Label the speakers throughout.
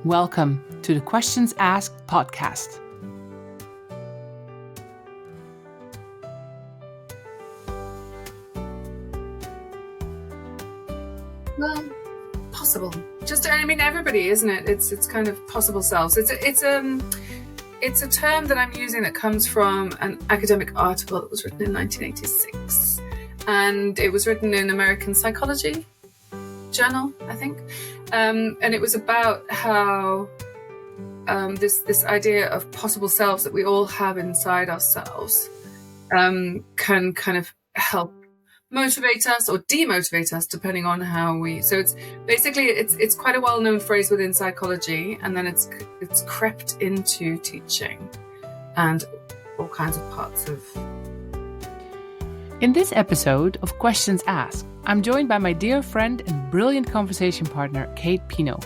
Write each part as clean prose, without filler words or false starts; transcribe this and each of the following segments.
Speaker 1: Welcome to the Questions Asked podcast.
Speaker 2: Well, possible. Everybody, isn't it? It's kind of possible selves. It's a term that I'm using that comes from an academic article that was written in 1986, and it was written in American Psychology Journal, I think, and it was about how this idea of possible selves that we all have inside ourselves can kind of help motivate us or demotivate us depending on how we. So it's basically it's quite a well-known phrase within psychology, and then it's crept into teaching and all kinds of parts of.
Speaker 1: In this episode of Questions Asked, I'm joined by my dear friend and brilliant conversation partner, Kate Pino,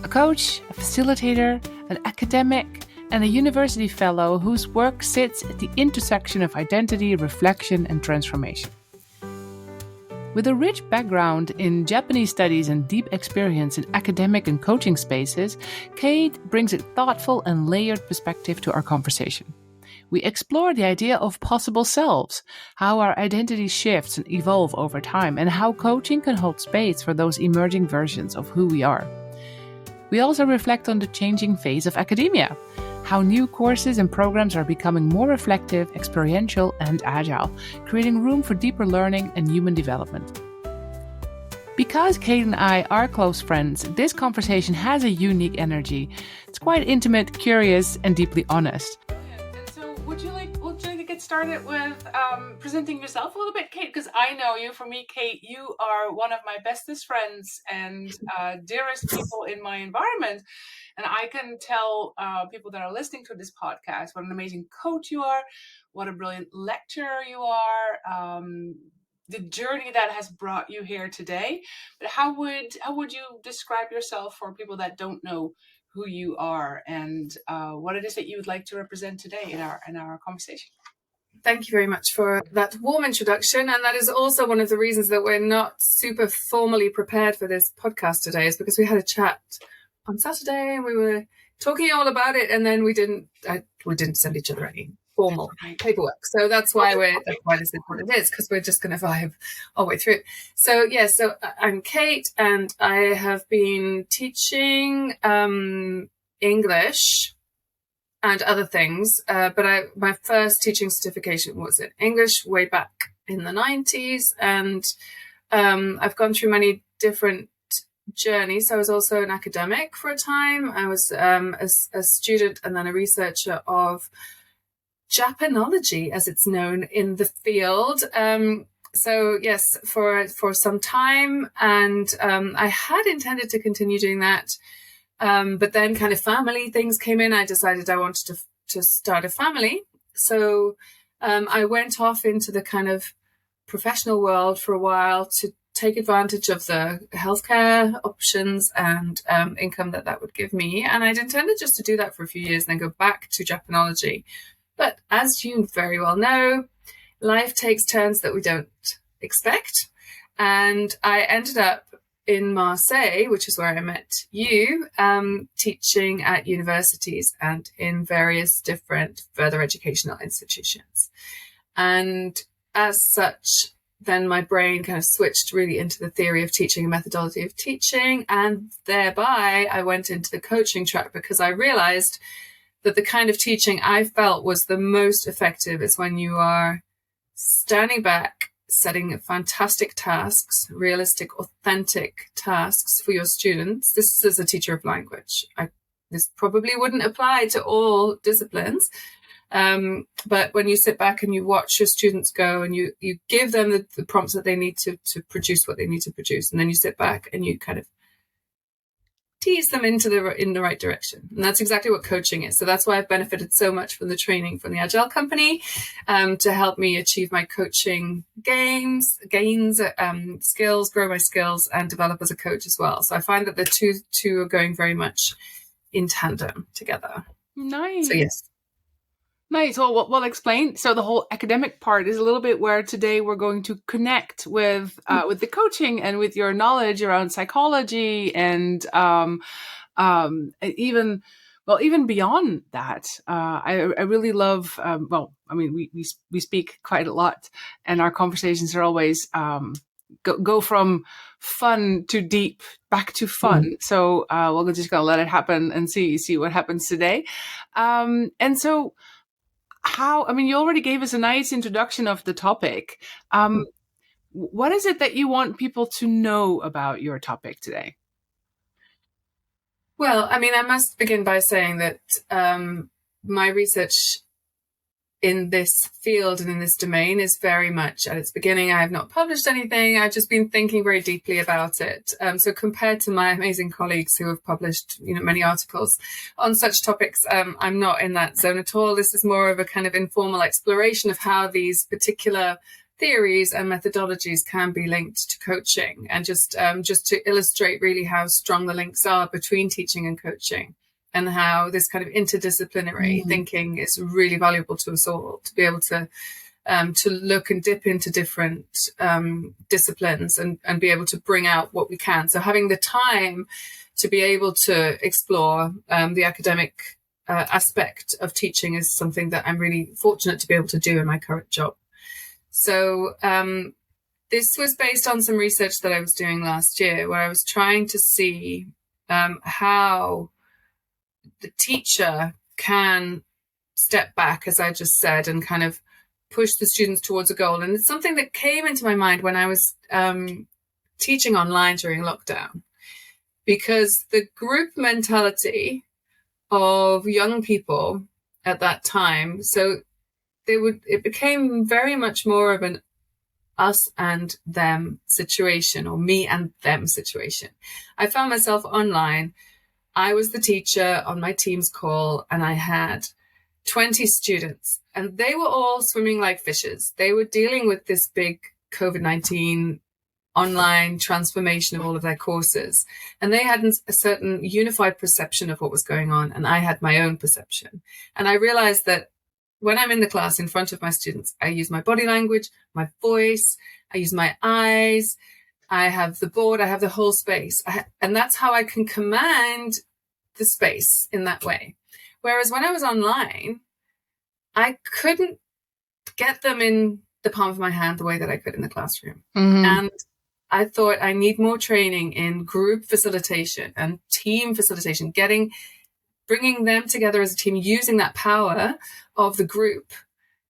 Speaker 1: a coach, a facilitator, an academic, and a university fellow whose work sits at the intersection of identity, reflection, and transformation. With a rich background in Japanese studies and deep experience in academic and coaching spaces, Kate brings a thoughtful and layered perspective to our conversation. We explore the idea of possible selves, how our identity shifts and evolve over time, and how coaching can hold space for those emerging versions of who we are. We also reflect on the changing phase of academia, how new courses and programs are becoming more reflective, experiential, and agile, creating room for deeper learning and human development. Because Kate and I are close friends, this conversation has a unique energy. It's quite intimate, curious, and deeply honest. And so would you like to get started with presenting yourself a little bit, Kate? Because I know you. For me, Kate, you are one of my bestest friends and dearest people in my environment. And I can tell people that are listening to this podcast what an amazing coach you are, what a brilliant lecturer you are, the journey that has brought you here today. But how would you describe yourself for people that don't know who you are and what it is that you would like to represent today in our conversation?
Speaker 2: Thank you very much for that warm introduction. And that is also one of the reasons that we're not super formally prepared for this podcast today, is because we had a chat on Saturday and we were talking all about it, and then we didn't send each other any formal paperwork. So that's why this is what it is, because we're just going to vibe our way through. So I'm Kate, and I have been teaching English and other things, but my first teaching certification was in English way back in the 90s, and I've gone through many different journeys. So I was also an academic for a time. I was a student and then a researcher of Japanology, as it's known in the field. So yes, for some time, and I had intended to continue doing that. But then kind of family things came in. I decided I wanted to start a family. So I went off into the kind of professional world for a while to take advantage of the healthcare options and income that would give me. And I'd intended just to do that for a few years and then go back to Japanology. But as you very well know, life takes turns that we don't expect. And I ended up in Marseille, which is where I met you, teaching at universities and in various different further educational institutions. And as such, then my brain kind of switched really into the theory of teaching and methodology of teaching. And thereby I went into the coaching track, because I realized that the kind of teaching I felt was the most effective is when you are standing back, setting fantastic tasks, realistic, authentic tasks for your students. This is as a teacher of language. This probably wouldn't apply to all disciplines. But when you sit back and you watch your students go and you give them the prompts that they need to produce what they need to produce, and then you sit back and you kind of tease them in the right direction. And that's exactly what coaching is. So that's why I've benefited so much from the training from the Agile Company, to help me achieve my coaching gains, skills, grow my skills, and develop as a coach as well. So I find that the two are going very much in tandem together.
Speaker 1: Nice.
Speaker 2: So yes.
Speaker 1: Nice. Well explained. So the whole academic part is a little bit where today we're going to connect with the coaching and with your knowledge around psychology and Even even beyond that, I really love. We speak quite a lot, and our conversations are always go from fun to deep back to fun. So we're just gonna let it happen and see what happens today. And so you already gave us a nice introduction of the topic. What is it that you want people to know about your topic today?
Speaker 2: Well, I must begin by saying that my research in this field and in this domain is very much at its beginning. I have not published anything. I've just been thinking very deeply about it. So compared to my amazing colleagues who have published, many articles on such topics, I'm not in that zone at all. This is more of a kind of informal exploration of how these particular theories and methodologies can be linked to coaching, and just to illustrate really how strong the links are between teaching and coaching, and how this kind of interdisciplinary thinking is really valuable to us all, to be able to look and dip into different disciplines and be able to bring out what we can. So having the time to be able to explore the academic aspect of teaching is something that I'm really fortunate to be able to do in my current job. So this was based on some research that I was doing last year, where I was trying to see how the teacher can step back, as I just said, and kind of push the students towards a goal. And it's something that came into my mind when I was teaching online during lockdown, because the group mentality of young people at that time, so it became very much more of an us and them situation, or me and them situation. I found myself online. I was the teacher on my Teams call, and I had 20 students, and they were all swimming like fishes. They were dealing with this big COVID-19 online transformation of all of their courses, and they had a certain unified perception of what was going on, and I had my own perception. And I realized that when I'm in the class in front of my students, I use my body language, my voice, I use my eyes, I have the board, I have the whole space. And that's how I can command the space in that way. Whereas when I was online, I couldn't get them in the palm of my hand the way that I could in the classroom. And I thought I need more training in group facilitation and team facilitation, bringing them together as a team, using that power of the group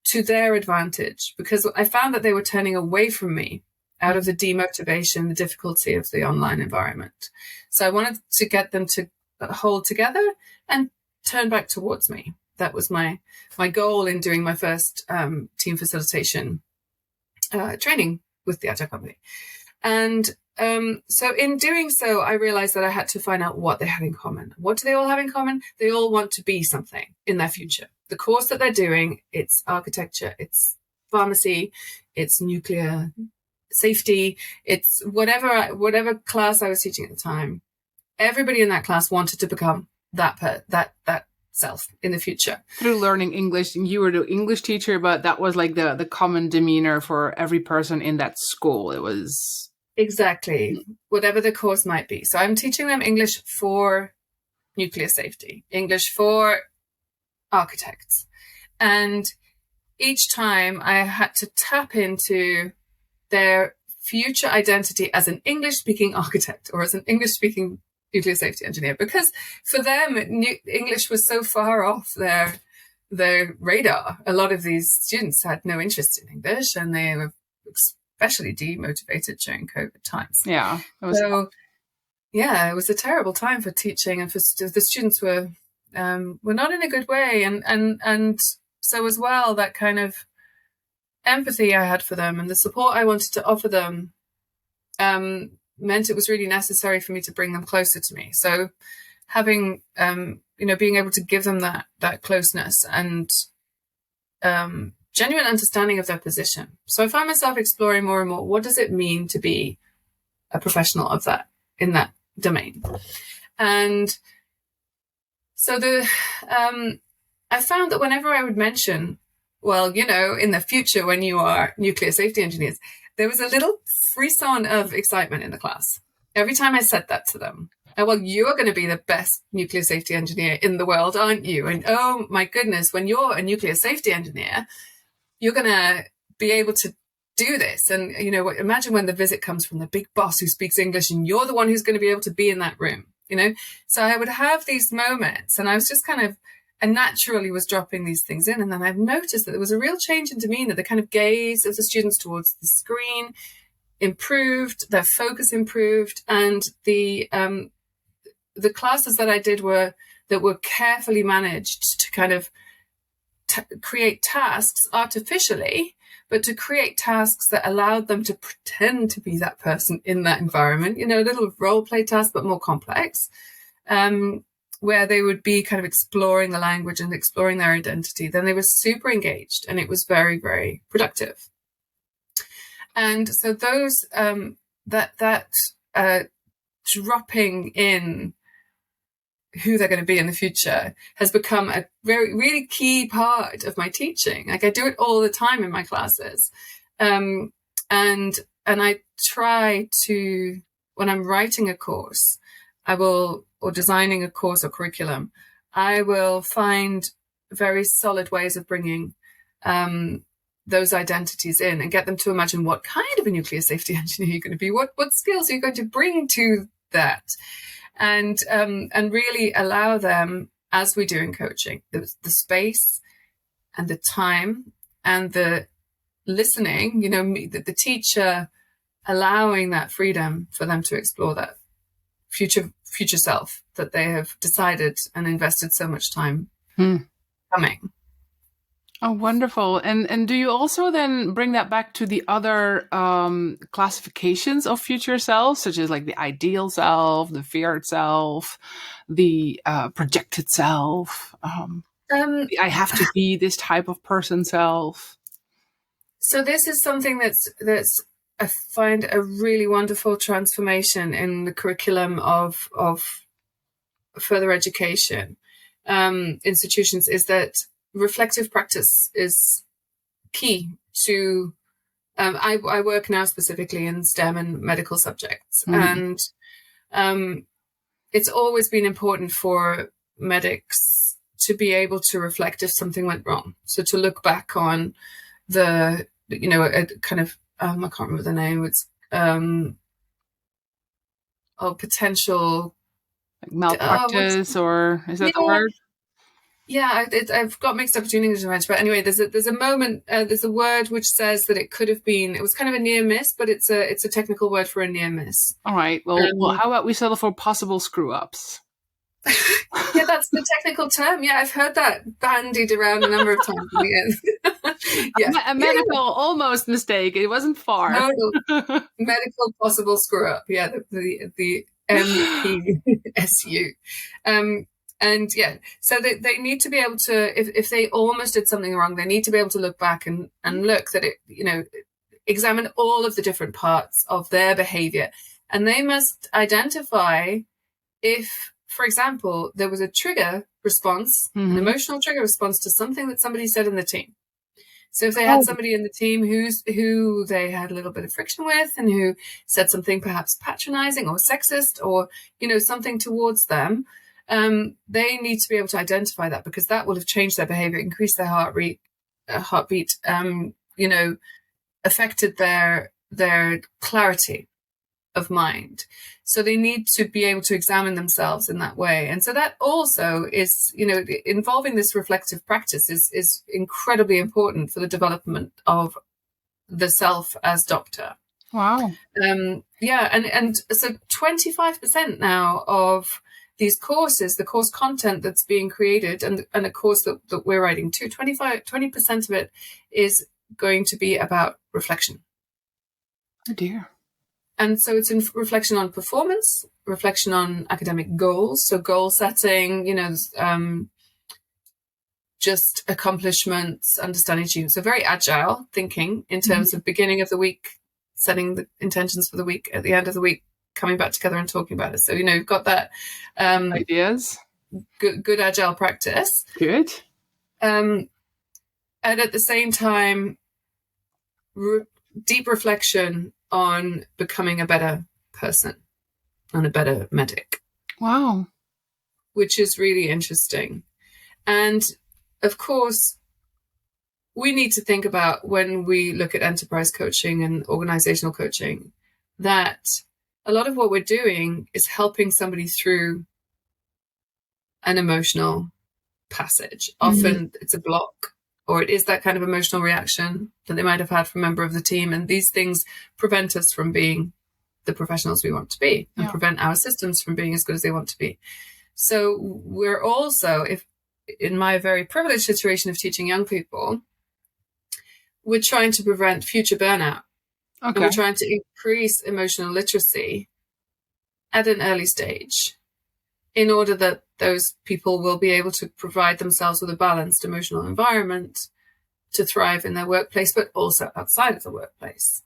Speaker 2: to their advantage, because I found that they were turning away from me out of the demotivation, the difficulty of the online environment. So I wanted to get them to hold together and turn back towards me. That was my goal in doing my first team facilitation training with the Agile Company. And so in doing so, I realized that I had to find out what they had in common. What do they all have in common? They all want to be something in their future. The course that they're doing, it's architecture, it's pharmacy, it's nuclear safety, it's whatever class I was teaching at the time. Everybody in that class wanted to become that self in the future.
Speaker 1: Through learning English, you were the English teacher, but that was like the common demeanor for every person in that school. It was...
Speaker 2: Exactly. Whatever the course might be. So I'm teaching them English for nuclear safety, English for architects. And each time I had to tap into their future identity as an English-speaking architect or as an English-speaking nuclear safety engineer, because for them, English was so far off their radar. A lot of these students had no interest in English, and they were especially demotivated during COVID times.
Speaker 1: Yeah.
Speaker 2: It was a terrible time for teaching, and for the students were not in a good way. And so as well, that kind of empathy I had for them and the support I wanted to offer them meant it was really necessary for me to bring them closer to me. So having, being able to give them that closeness and genuine understanding of their position. So I find myself exploring more and more, what does it mean to be a professional of that, in that domain? And so I found that whenever I would mention, well, in the future when you are nuclear safety engineers, there was a little frisson of excitement in the class every time I said that to them. Oh, well, you're going to be the best nuclear safety engineer in the world, aren't you? And oh my goodness, when you're a nuclear safety engineer, you're going to be able to do this. And, you know, imagine when the visit comes from the big boss who speaks English and you're the one who's going to be able to be in that room, you know? So I would have these moments, and I was just kind of, and naturally was dropping these things in. And then I've noticed that there was a real change in demeanor. The kind of gaze of the students towards the screen improved, their focus improved, and the classes that I did were carefully managed to kind of create tasks artificially, but to create tasks that allowed them to pretend to be that person in that environment, you know, a little role play task, but more complex, where they would be kind of exploring the language and exploring their identity. Then they were super engaged, and it was very, very productive. And so those, dropping in who they're going to be in the future has become a very, really key part of my teaching. Like I do it all the time in my classes. And I try to, when I'm writing a course, or designing a course or curriculum, I will find very solid ways of bringing those identities in and get them to imagine what kind of a nuclear safety engineer you're going to be, what skills are you going to bring to that, and really allow them, as we do in coaching, the space and the time and the listening, you know, the teacher allowing that freedom for them to explore that future self that they have decided and invested so much time coming.
Speaker 1: Oh, wonderful. And do you also then bring that back to the other classifications of future selves, such as like the ideal self, the feared self, the projected self, the I have to be this type of person self?
Speaker 2: So this is something that's I find a really wonderful transformation in the curriculum of further education institutions, is that reflective practice is key to, I work now specifically in STEM and medical subjects, and it's always been important for medics to be able to reflect if something went wrong. So to look back on the, you know, a kind of, I can't remember the name, it's potential
Speaker 1: like malpractice, or is that the word?
Speaker 2: Yeah, I've got mixed up between English and French, but anyway, there's a moment, there's a word which says that it could have been, it was kind of a near miss, but it's a technical word for a near miss.
Speaker 1: All right. Well, how about we settle for possible screw ups?
Speaker 2: Yeah, that's the technical term. Yeah, I've heard that bandied around a number of times.
Speaker 1: Yeah, a medical almost mistake. It wasn't far.
Speaker 2: Medical possible screw up. Yeah, the MPSU. And yeah, so they need to be able to, if they almost did something wrong, they need to be able to look back and look that it, you know, examine all of the different parts of their behavior. And they must identify if, for example, there was a trigger response, an emotional trigger response to something that somebody said in the team. So if they had somebody in the team who they had a little bit of friction with, and who said something perhaps patronizing or sexist, or, you know, something towards them, they need to be able to identify that, because that will have changed their behavior, increased their heartbeat, you know, affected their clarity of mind. So they need to be able to examine themselves in that way. And so that also is, you know, involving this reflective practice is incredibly important for the development of the self as doctor.
Speaker 1: Wow.
Speaker 2: Yeah. And so 25% now of these courses, the course content that's being created, and a course that we're writing too, 20% of it is going to be about reflection.
Speaker 1: Oh dear.
Speaker 2: And so it's in reflection on performance, reflection on academic goals. So goal setting, you know, just accomplishments, understanding achievements. So very agile thinking in terms of beginning of the week, setting the intentions for the week, at the end of the week, coming back together and talking about it. So, you know, you've got that
Speaker 1: ideas,
Speaker 2: good agile practice.
Speaker 1: Good.
Speaker 2: And at the same time, deep reflection on becoming a better person and a better medic.
Speaker 1: Wow.
Speaker 2: which is really interesting. And of course, we need to think about, when we look at enterprise coaching and organizational coaching, that a lot of what we're doing is helping somebody through an emotional passage.
Speaker 1: Mhm.
Speaker 2: Often it's a block, or it is that kind of emotional reaction that they might have had from a member of the team. And these things prevent us from being the professionals we want to be, and
Speaker 1: Yeah.
Speaker 2: prevent our systems from being as good as they want to be. So we're also, if in my very privileged situation of teaching young people, we're trying to prevent future burnout, and
Speaker 1: Okay.
Speaker 2: we're trying to increase emotional literacy at an early stage, in order that those people will be able to provide themselves with a balanced emotional environment to thrive in their workplace, but also outside of the workplace.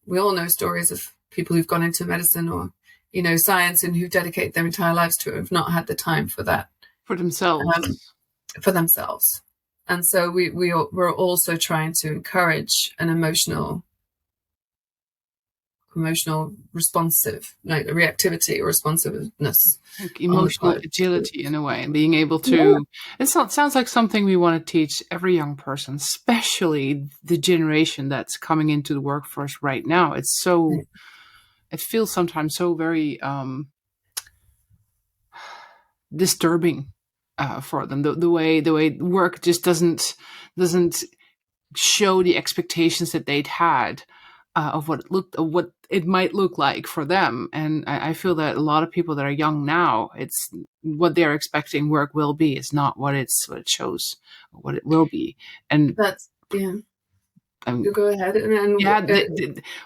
Speaker 2: We all know stories of people who've gone into medicine or, science, and who dedicate their entire lives to it, have not had the time for that,
Speaker 1: For themselves.
Speaker 2: um, for themselves. And so we're also trying to encourage an emotional responsive, like reactivity or responsiveness
Speaker 1: Like
Speaker 2: on the
Speaker 1: emotional
Speaker 2: part of
Speaker 1: agility
Speaker 2: students.
Speaker 1: in a way, and being able
Speaker 2: Yeah.
Speaker 1: to. Sounds like something we want to teach every young person, especially the generation that's coming into the workforce right now. It feels sometimes so very disturbing for them. The way work just doesn't show the expectations that they'd had of what it might look like for them. And I feel that a lot of people that are young now, it's what they're expecting work will be is not what it shows, what it will be. And
Speaker 2: That's yeah.
Speaker 1: um,
Speaker 2: You go ahead, and then
Speaker 1: yeah,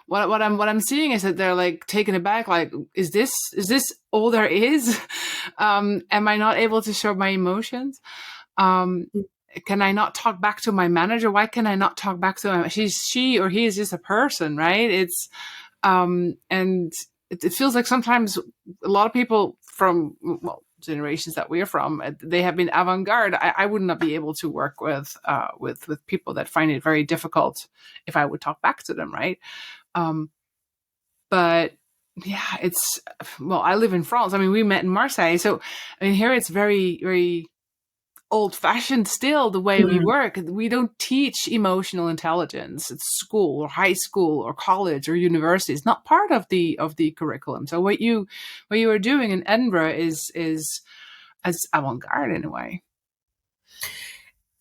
Speaker 1: what I'm seeing is that they're like taken aback. Like, is this all there is? Am I not able to show my emotions? Um, can I not talk back to my manager? Why can I not talk back to him? She or he is just a person, right? And it feels like sometimes a lot of people from, well, generations that we're from, they have been avant-garde. I would not be able to work with people that find it very difficult if I would talk back to them, right? Um, but yeah, it's, well, I live in France. I mean, we met in Marseille, so I mean, here it's very, very old fashioned still the way we
Speaker 2: Mm.
Speaker 1: work. We don't teach emotional intelligence at school or high school or college or university. It's not part of the curriculum. So what you are doing in Edinburgh is as avant-garde in a way.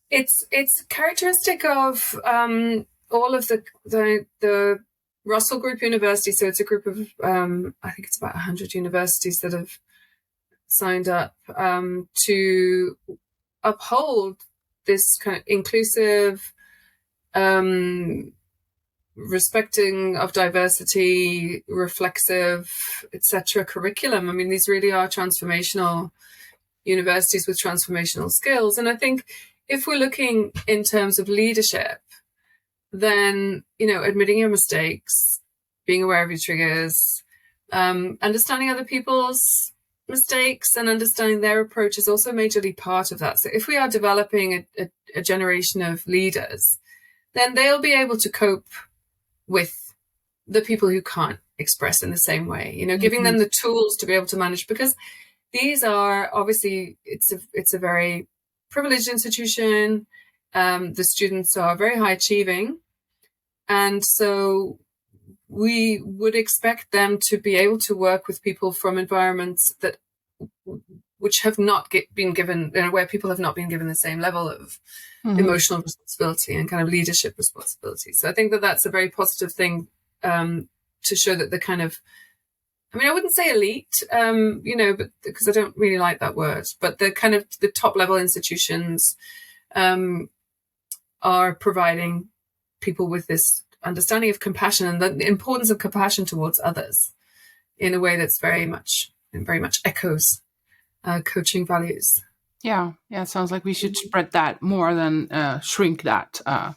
Speaker 2: It's characteristic of all of the Russell Group University. So it's a group of I think it's about 100 universities that have signed up to uphold this kind of inclusive, um, respecting of diversity, reflexive, etc. curriculum. I mean, these really are transformational universities with transformational skills. And I think if we're looking in terms of leadership, then, admitting your mistakes, being aware of your triggers, understanding other people's mistakes and understanding their approach is also majorly part of that. So if we are developing a generation of leaders, then they'll be able to cope with the people who can't express in the same way, giving
Speaker 1: Mhm.
Speaker 2: them the tools to be able to manage, because these are obviously, it's a very privileged institution. The students are very high achieving, and so we would expect them to be able to work with people from environments that which have not been given, where people have not been given the same level of
Speaker 1: Mhm.
Speaker 2: emotional responsibility and kind of leadership responsibility. So I think that that's a very positive thing, to show that the kind of, I mean, I wouldn't say elite, but because I don't really like that word, but the kind of the top level institutions are providing people with this understanding of compassion and the importance of compassion towards others in a way that's very much echoes coaching values.
Speaker 1: Yeah, yeah. It sounds like we should spread that more than shrink that. Uh,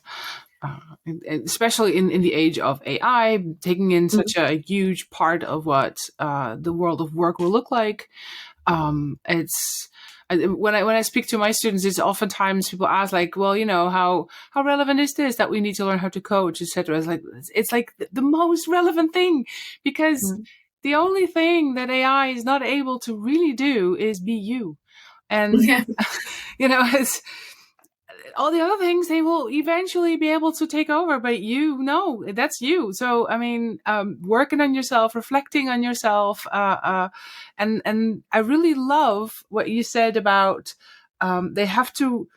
Speaker 1: Especially in the age of AI, taking in such a huge part of what the world of work will look like. It's when I speak to my students, it's oftentimes people ask like, well, how relevant is this that we need to learn how to coach, etc. It's like the most relevant thing because
Speaker 2: Mm.
Speaker 1: the only thing that AI is not able to really do is be you. And,
Speaker 2: Yeah.
Speaker 1: it's all the other things they will eventually be able to take over, but no, that's you. So, I mean, working on yourself, reflecting on yourself, and I really love what you said about they have to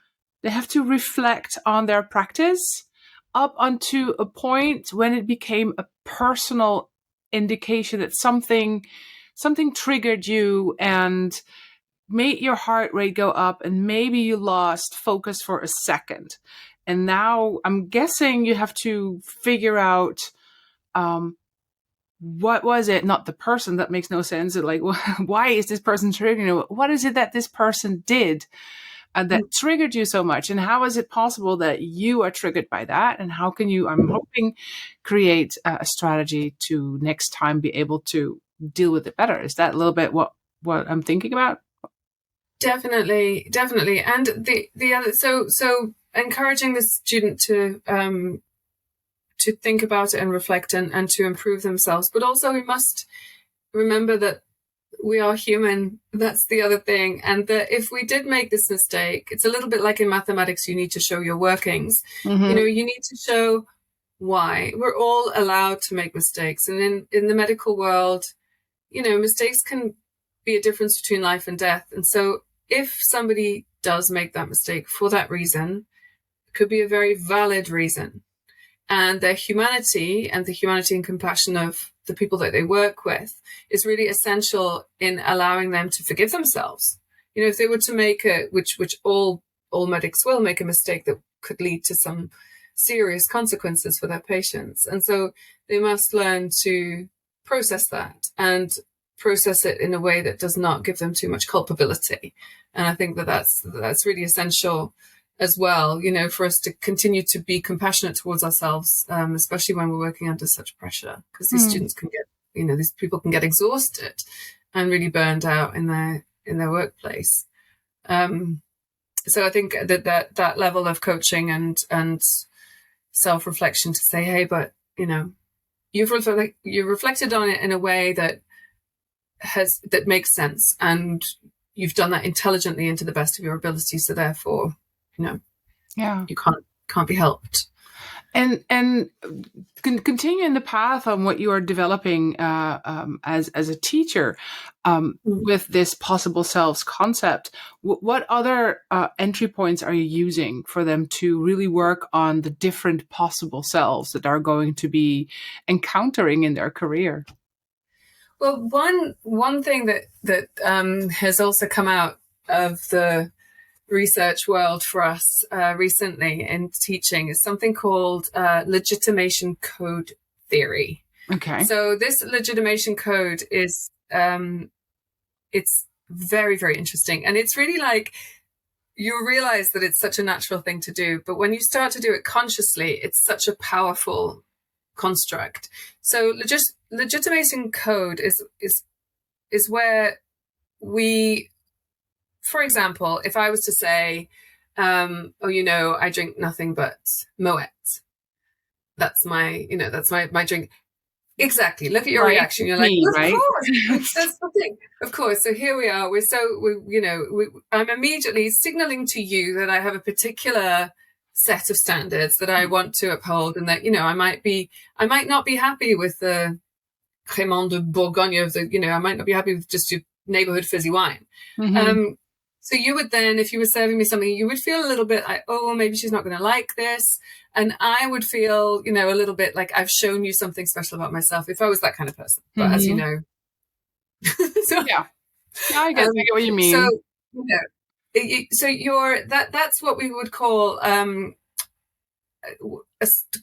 Speaker 1: reflect on their practice up unto a point when it became a personal indication that something triggered you and made your heart rate go up, and maybe you lost focus for a second. And now I'm guessing you have to figure out what was it, not the person, that makes no sense. Like, why is this person triggering you? What is it that this person did that triggered you so much? And how is it possible that you are triggered by that? And how can you, I'm hoping, create a strategy to next time be able to deal with it better? Is that a little bit what I'm thinking about?
Speaker 2: Definitely. And the other, so encouraging the student to think about it and reflect and to improve themselves. But also we must remember that we are human. That's the other thing. And that if we did make this mistake, it's a little bit like in mathematics, you need to show your workings.
Speaker 1: Mm-hmm.
Speaker 2: You need to show why. We're all allowed to make mistakes. And in the medical world, mistakes can be a difference between life and death. And so if somebody does make that mistake for that reason, it could be a very valid reason. And their humanity and the humanity and compassion of the people that they work with is really essential in allowing them to forgive themselves. If they were to make which all medics will make a mistake that could lead to some serious consequences for their patients. And so they must learn to process that and process it in a way that does not give them too much culpability. And I think that's really essential as well, for us to continue to be compassionate towards ourselves, especially when we're working under such pressure, because these students can get, these people can get exhausted and really burned out in their workplace. So I think that level of coaching and self-reflection to say, hey, but you've reflected on it in a way that makes sense, and you've done that intelligently and to the best of your ability. So therefore, you can't be helped.
Speaker 1: And continue in the path on what you are developing as a teacher with this possible selves concept. What other entry points are you using for them to really work on the different possible selves that are going to be encountering in their career?
Speaker 2: Well, one thing that has also come out of the research world for us recently in teaching is something called legitimation code theory.
Speaker 1: Okay.
Speaker 2: So this legitimation code is it's very, very interesting, and it's really like, you realize that it's such a natural thing to do, but when you start to do it consciously, it's such a powerful construct. So legitimation code is where we, for example, if I was to say, I drink nothing but Moet. That's my drink. Exactly. Look at your reaction. You're like, of course. That's the thing. Of course. So here we are. I'm immediately signaling to you that I have a particular set of standards that I want to uphold, and that, I might not be happy with the Crémant de Bourgogne of I might not be happy with just your neighborhood fizzy wine.
Speaker 1: Mm-hmm.
Speaker 2: So you would then, if you were serving me something, you would feel a little bit like, oh, maybe she's not going to like this. And I would feel, a little bit like I've shown you something special about myself if I was that kind of person. But as you know.
Speaker 1: Yeah, I get what you mean.
Speaker 2: So, that's what we would call a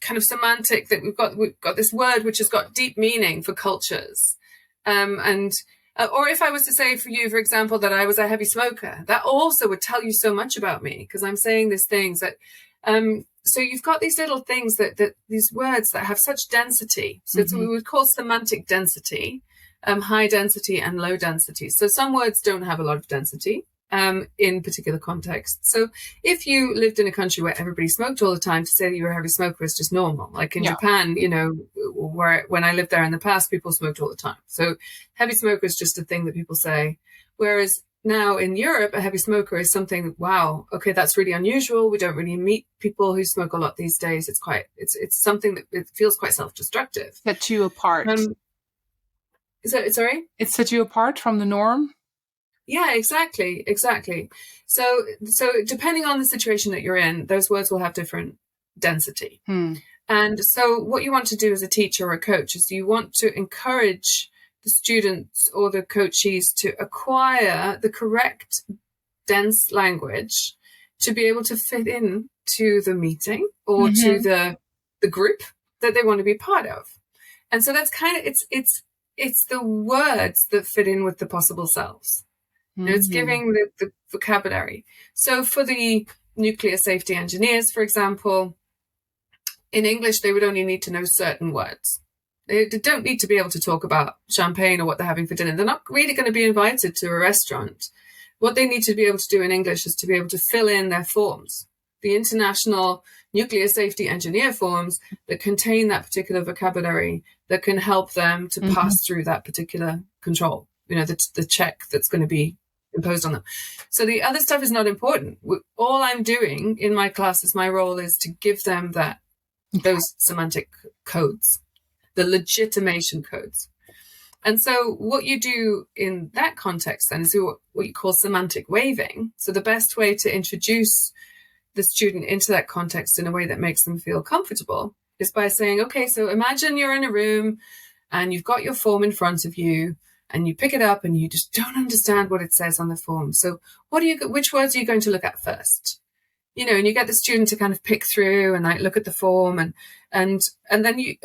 Speaker 2: kind of semantic, that we've got this word which has got deep meaning for cultures. Or if I was to say for you, for example, that I was a heavy smoker, that also would tell you so much about me, because I'm saying these things that, so you've got these little things that these words that have such density. So it's what we would call semantic density, high density and low density. So some words don't have a lot of density, in particular contexts. So if you lived in a country where everybody smoked all the time, to say that you were a heavy smoker is just normal. Like in Japan, where when I lived there in the past, people smoked all the time. So heavy smoker is just a thing that people say. Whereas now in Europe, a heavy smoker is something, wow, okay, that's really unusual. We don't really meet people who smoke a lot these days. It's something that it feels quite self-destructive.
Speaker 1: Set you apart.
Speaker 2: Sorry?
Speaker 1: It set you apart from the norm?
Speaker 2: Yeah, exactly. So depending on the situation that you're in, those words will have different density. And so what you want to do as a teacher or a coach is you want to encourage the students or the coachees to acquire the correct dense language to be able to fit in to the meeting or to the group that they want to be part of. And so that's kind of, it's the words that fit in with the possible selves. It's giving the vocabulary. So for the nuclear safety engineers, for example, in English, they would only need to know certain words. They don't need to be able to talk about champagne or what they're having for dinner. They're not really going to be invited to a restaurant. What they need to be able to do in English is to be able to fill in their forms, the international nuclear safety engineer forms that contain that particular vocabulary that can help them to pass through that particular control, the check that's going to be imposed on them. So the other stuff is not important. All I'm doing in my classes, my role is to give them those semantic codes, the legitimation codes. And so what you do in that context then is what you call semantic waving. So the best way to introduce the student into that context in a way that makes them feel comfortable is by saying, okay, so imagine you're in a room and you've got your form in front of you and you pick it up and you just don't understand what it says on the form. So which words are you going to look at first? And you get the student to kind of pick through and like look at the form and then you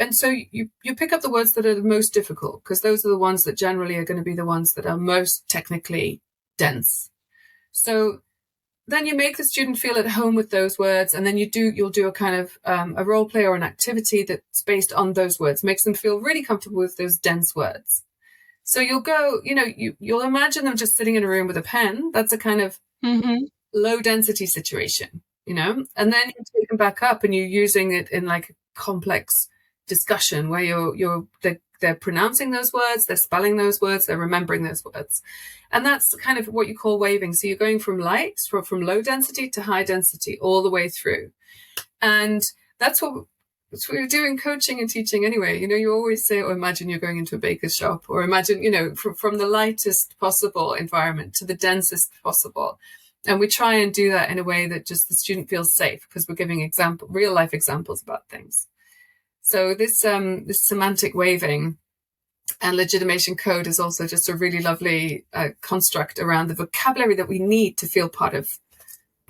Speaker 2: pick up the words that are the most difficult, because those are the ones that generally are going to be the ones that are most technically dense. So then you make the student feel at home with those words, and then you'll do a kind of a role play or an activity that's based on those words, makes them feel really comfortable with those dense words. So you'll go, you'll imagine them just sitting in a room with a pen. That's a kind of low density situation, and then you take them back up and you're using it in like a complex discussion where they're pronouncing those words, they're spelling those words, they're remembering those words. And that's kind of what you call waving. So you're going from from low density to high density all the way through. And that's what we do in coaching and teaching anyway. You always say, imagine you're going into a baker's shop, or imagine, from the lightest possible environment to the densest possible. And we try and do that in a way that just the student feels safe, because we're giving real life examples about things. So this semantic waving and legitimation code is also just a really lovely construct around the vocabulary that we need to feel part of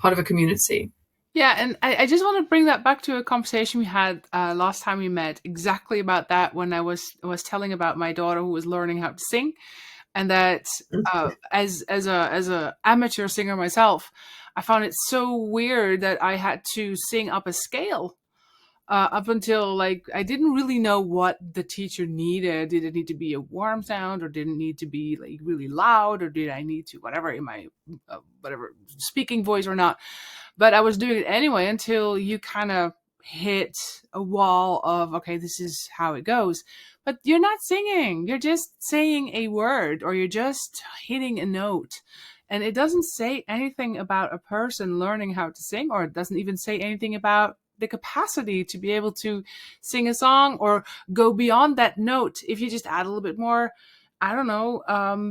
Speaker 2: a community.
Speaker 1: Yeah, and I just want to bring that back to a conversation we had last time we met, exactly about that, when I was telling about my daughter who was learning how to sing, and that as a amateur singer myself, I found it so weird that I had to sing up a scale. Up until I didn't really know what the teacher needed. Did it need to be a warm sound, or did it need to be really loud, or did I need to whatever in my whatever speaking voice or not? But I was doing it anyway until you kind of hit a wall of, okay, this is how it goes. But you're not singing. You're just saying a word, or you're just hitting a note. And it doesn't say anything about a person learning how to sing, or it doesn't even say anything about the capacity to be able to sing a song or go beyond that note if you just add a little bit more, I don't know,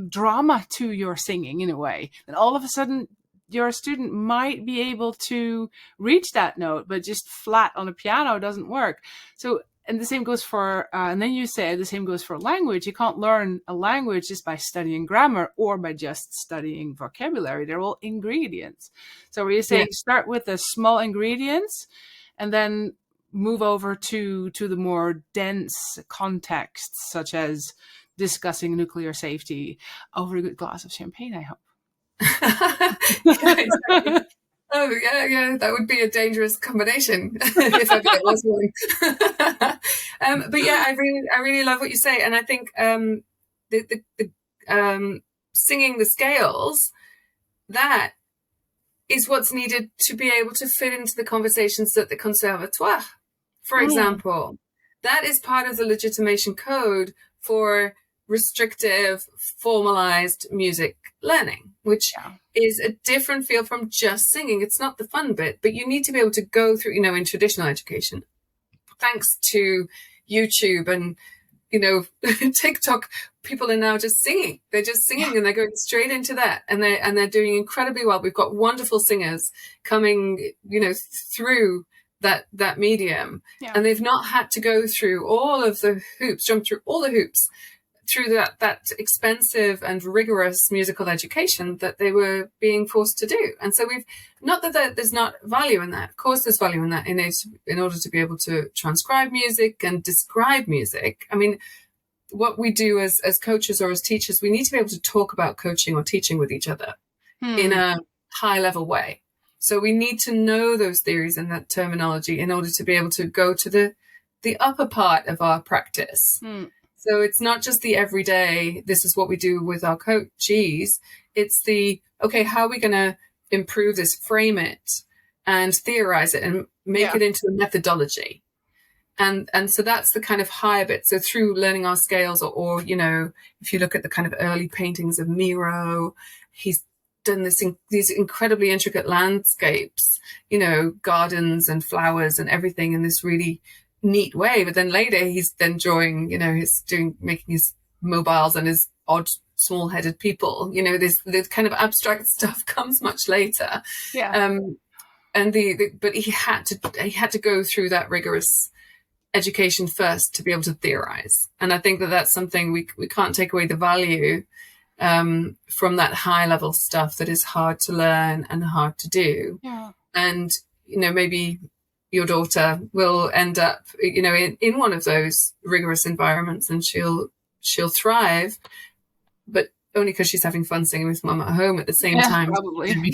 Speaker 1: drama to your singing in a way. And all of a sudden, your student might be able to reach that note, but just flat on a piano doesn't work. So, and the same goes for, and then you say the same goes for language. You can't learn a language just by studying grammar or by just studying vocabulary. They're all ingredients. So where you say start with the small ingredients and then move over to the more dense contexts, such as discussing nuclear safety over a good glass of champagne, I hope.
Speaker 2: Yeah, exactly. Oh yeah, that would be a dangerous combination if ever there was one. But yeah, I really love what you say, and I think the singing the scales that is what's needed to be able to fit into the conversations at the conservatoire, for example. That is part of the legitimation code for restrictive, formalized music learning, which is a different field from just singing. It's not the fun bit, but you need to be able to go through, in traditional education, thanks to YouTube and, TikTok, people are now just singing. They're just singing and they're going straight into that. And they're doing incredibly well. We've got wonderful singers coming, through that medium. Yeah. And they've not had to go through all of the hoops, jump through all the hoops through that expensive and rigorous musical education that they were being forced to do. And so not that there's not value in that. Of course, there's value in that in order to be able to transcribe music and describe music. I mean, what we do as coaches or as teachers, we need to be able to talk about coaching or teaching with each other in a high level way. So we need to know those theories and that terminology in order to be able to go to the upper part of our practice. So it's not just the everyday, this is what we do with our coachees. It's how are we going to improve this, frame it and theorize it and make it into a methodology. And so that's the kind of higher bit. So through learning our scales or if you look at the kind of early paintings of Miro, he's done these incredibly intricate landscapes, gardens and flowers and everything in this really neat way. But then later he's then drawing, making his mobiles and his odd small-headed people. This kind of abstract stuff comes much later. And but he had to go through that rigorous education first to be able to theorize. And I think that's something we can't take away the value from that high level stuff that is hard to learn and hard to do. And maybe your daughter will end up in one of those rigorous environments and she'll thrive, but only because she's having fun singing with mum at home at the same time.
Speaker 1: Probably.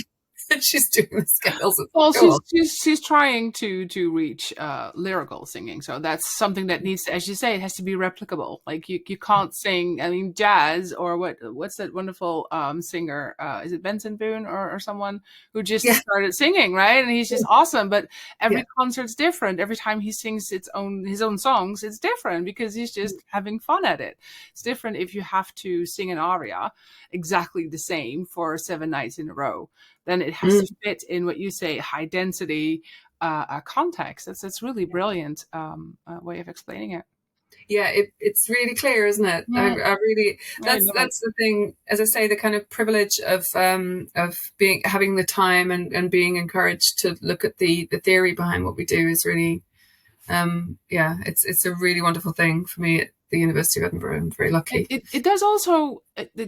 Speaker 2: She's doing the scales.
Speaker 1: Well, she's trying to reach lyrical singing, so that's something that needs to, as you say, it has to be replicable. Like you can't sing. I mean, jazz or what's that wonderful singer? Is it Benson Boone or someone who just started singing, right? And he's just awesome. But every concert's different. Every time he sings his own songs, it's different because he's just having fun at it. It's different if you have to sing an aria exactly the same for 7 nights in a row. Then it has to fit in what you say, high density context. That's really brilliant way of explaining it.
Speaker 2: Yeah, it's really clear, isn't it? I really that's the thing. As I say, the kind of privilege of having the time and being encouraged to look at the theory behind what we do is really, it's a really wonderful thing for me at the University of Edinburgh. I'm very lucky.
Speaker 1: It does also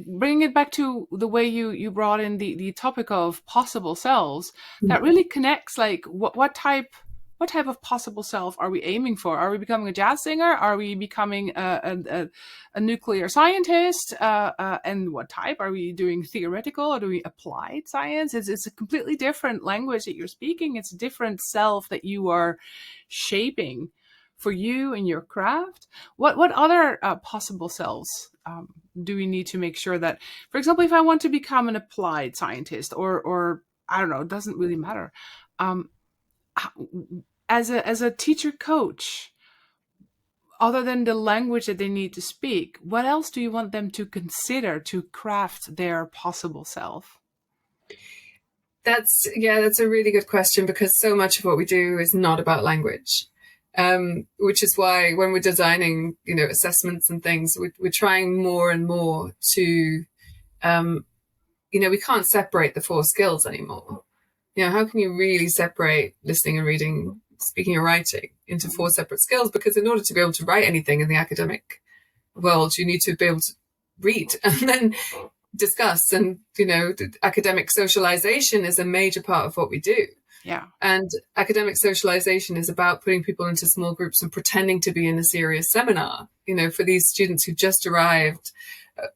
Speaker 1: bring it back to the way you brought in the topic of possible selves. That really connects. Like what type of possible self are we aiming for? Are we becoming a jazz singer? Are we becoming a nuclear scientist? And what type? Are we doing theoretical or do we applied science? It's a completely different language that you're speaking. It's a different self that you are shaping for you and your craft. What other possible selves do we need to make sure that, for example, if I want to become an applied scientist or I don't know, it doesn't really matter. As a teacher coach, other than the language that they need to speak, what else do you want them to consider to craft their possible self?
Speaker 2: That's a really good question, because so much of what we do is not about language. Which is why when we're designing, assessments and things, we're trying more and more to, we can't separate the 4 skills anymore. How can you really separate listening and reading, speaking and writing into 4 separate skills? Because in order to be able to write anything in the academic world, you need to be able to read and then discuss. And, academic socialization is a major part of what we do.
Speaker 1: Yeah.
Speaker 2: And academic socialization is about putting people into small groups and pretending to be in a serious seminar, for these students who just arrived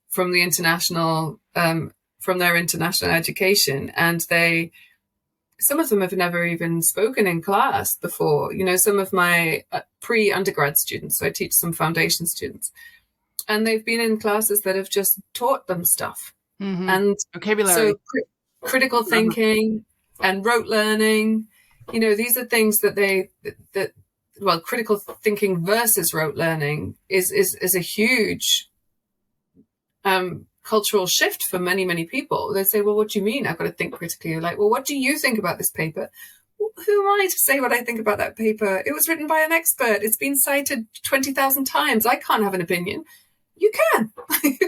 Speaker 2: from the international, from their international education. And some of them have never even spoken in class before. Some of my pre-undergrad students, so I teach some foundation students, and they've been in classes that have just taught them stuff.
Speaker 1: And vocabulary.
Speaker 2: critical thinking and rote learning. These are things that critical thinking versus rote learning is a huge cultural shift for many, many people. They say, well, what do you mean I've got to think critically? You're like, well, what do you think about this paper? Well, who am I to say what I think about that paper? It was written by an expert. It's been cited 20,000 times. I can't have an opinion. You can. You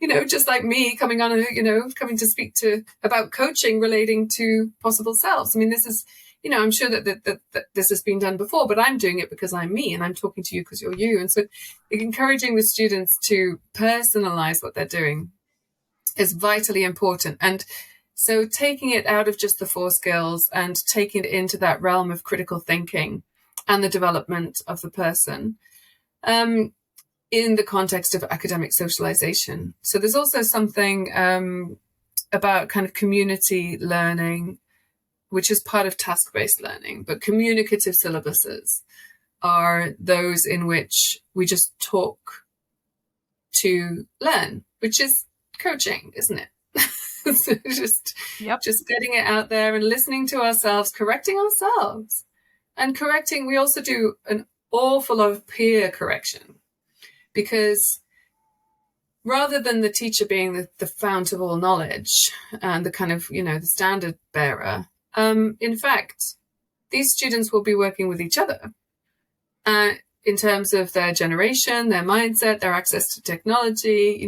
Speaker 2: can, just like me coming on, coming to speak about coaching relating to possible selves. I mean, this is, I'm sure that this has been done before, but I'm doing it because I'm me and I'm talking to you because you're you. And so encouraging the students to personalize what they're doing is vitally important. And so taking it out of just the 4 skills and taking it into that realm of critical thinking and the development of the person in the context of academic socialization. So there's also something about kind of community learning, which is part of task-based learning, but communicative syllabuses are those in which we just talk to learn, which is coaching, isn't it? So just getting it out there and listening to ourselves, correcting ourselves. And correcting, we also do an awful lot of peer correction, because rather than the teacher being the fount of all knowledge and the kind of, the standard bearer, in fact, these students will be working with each other in terms of their generation, their mindset, their access to technology.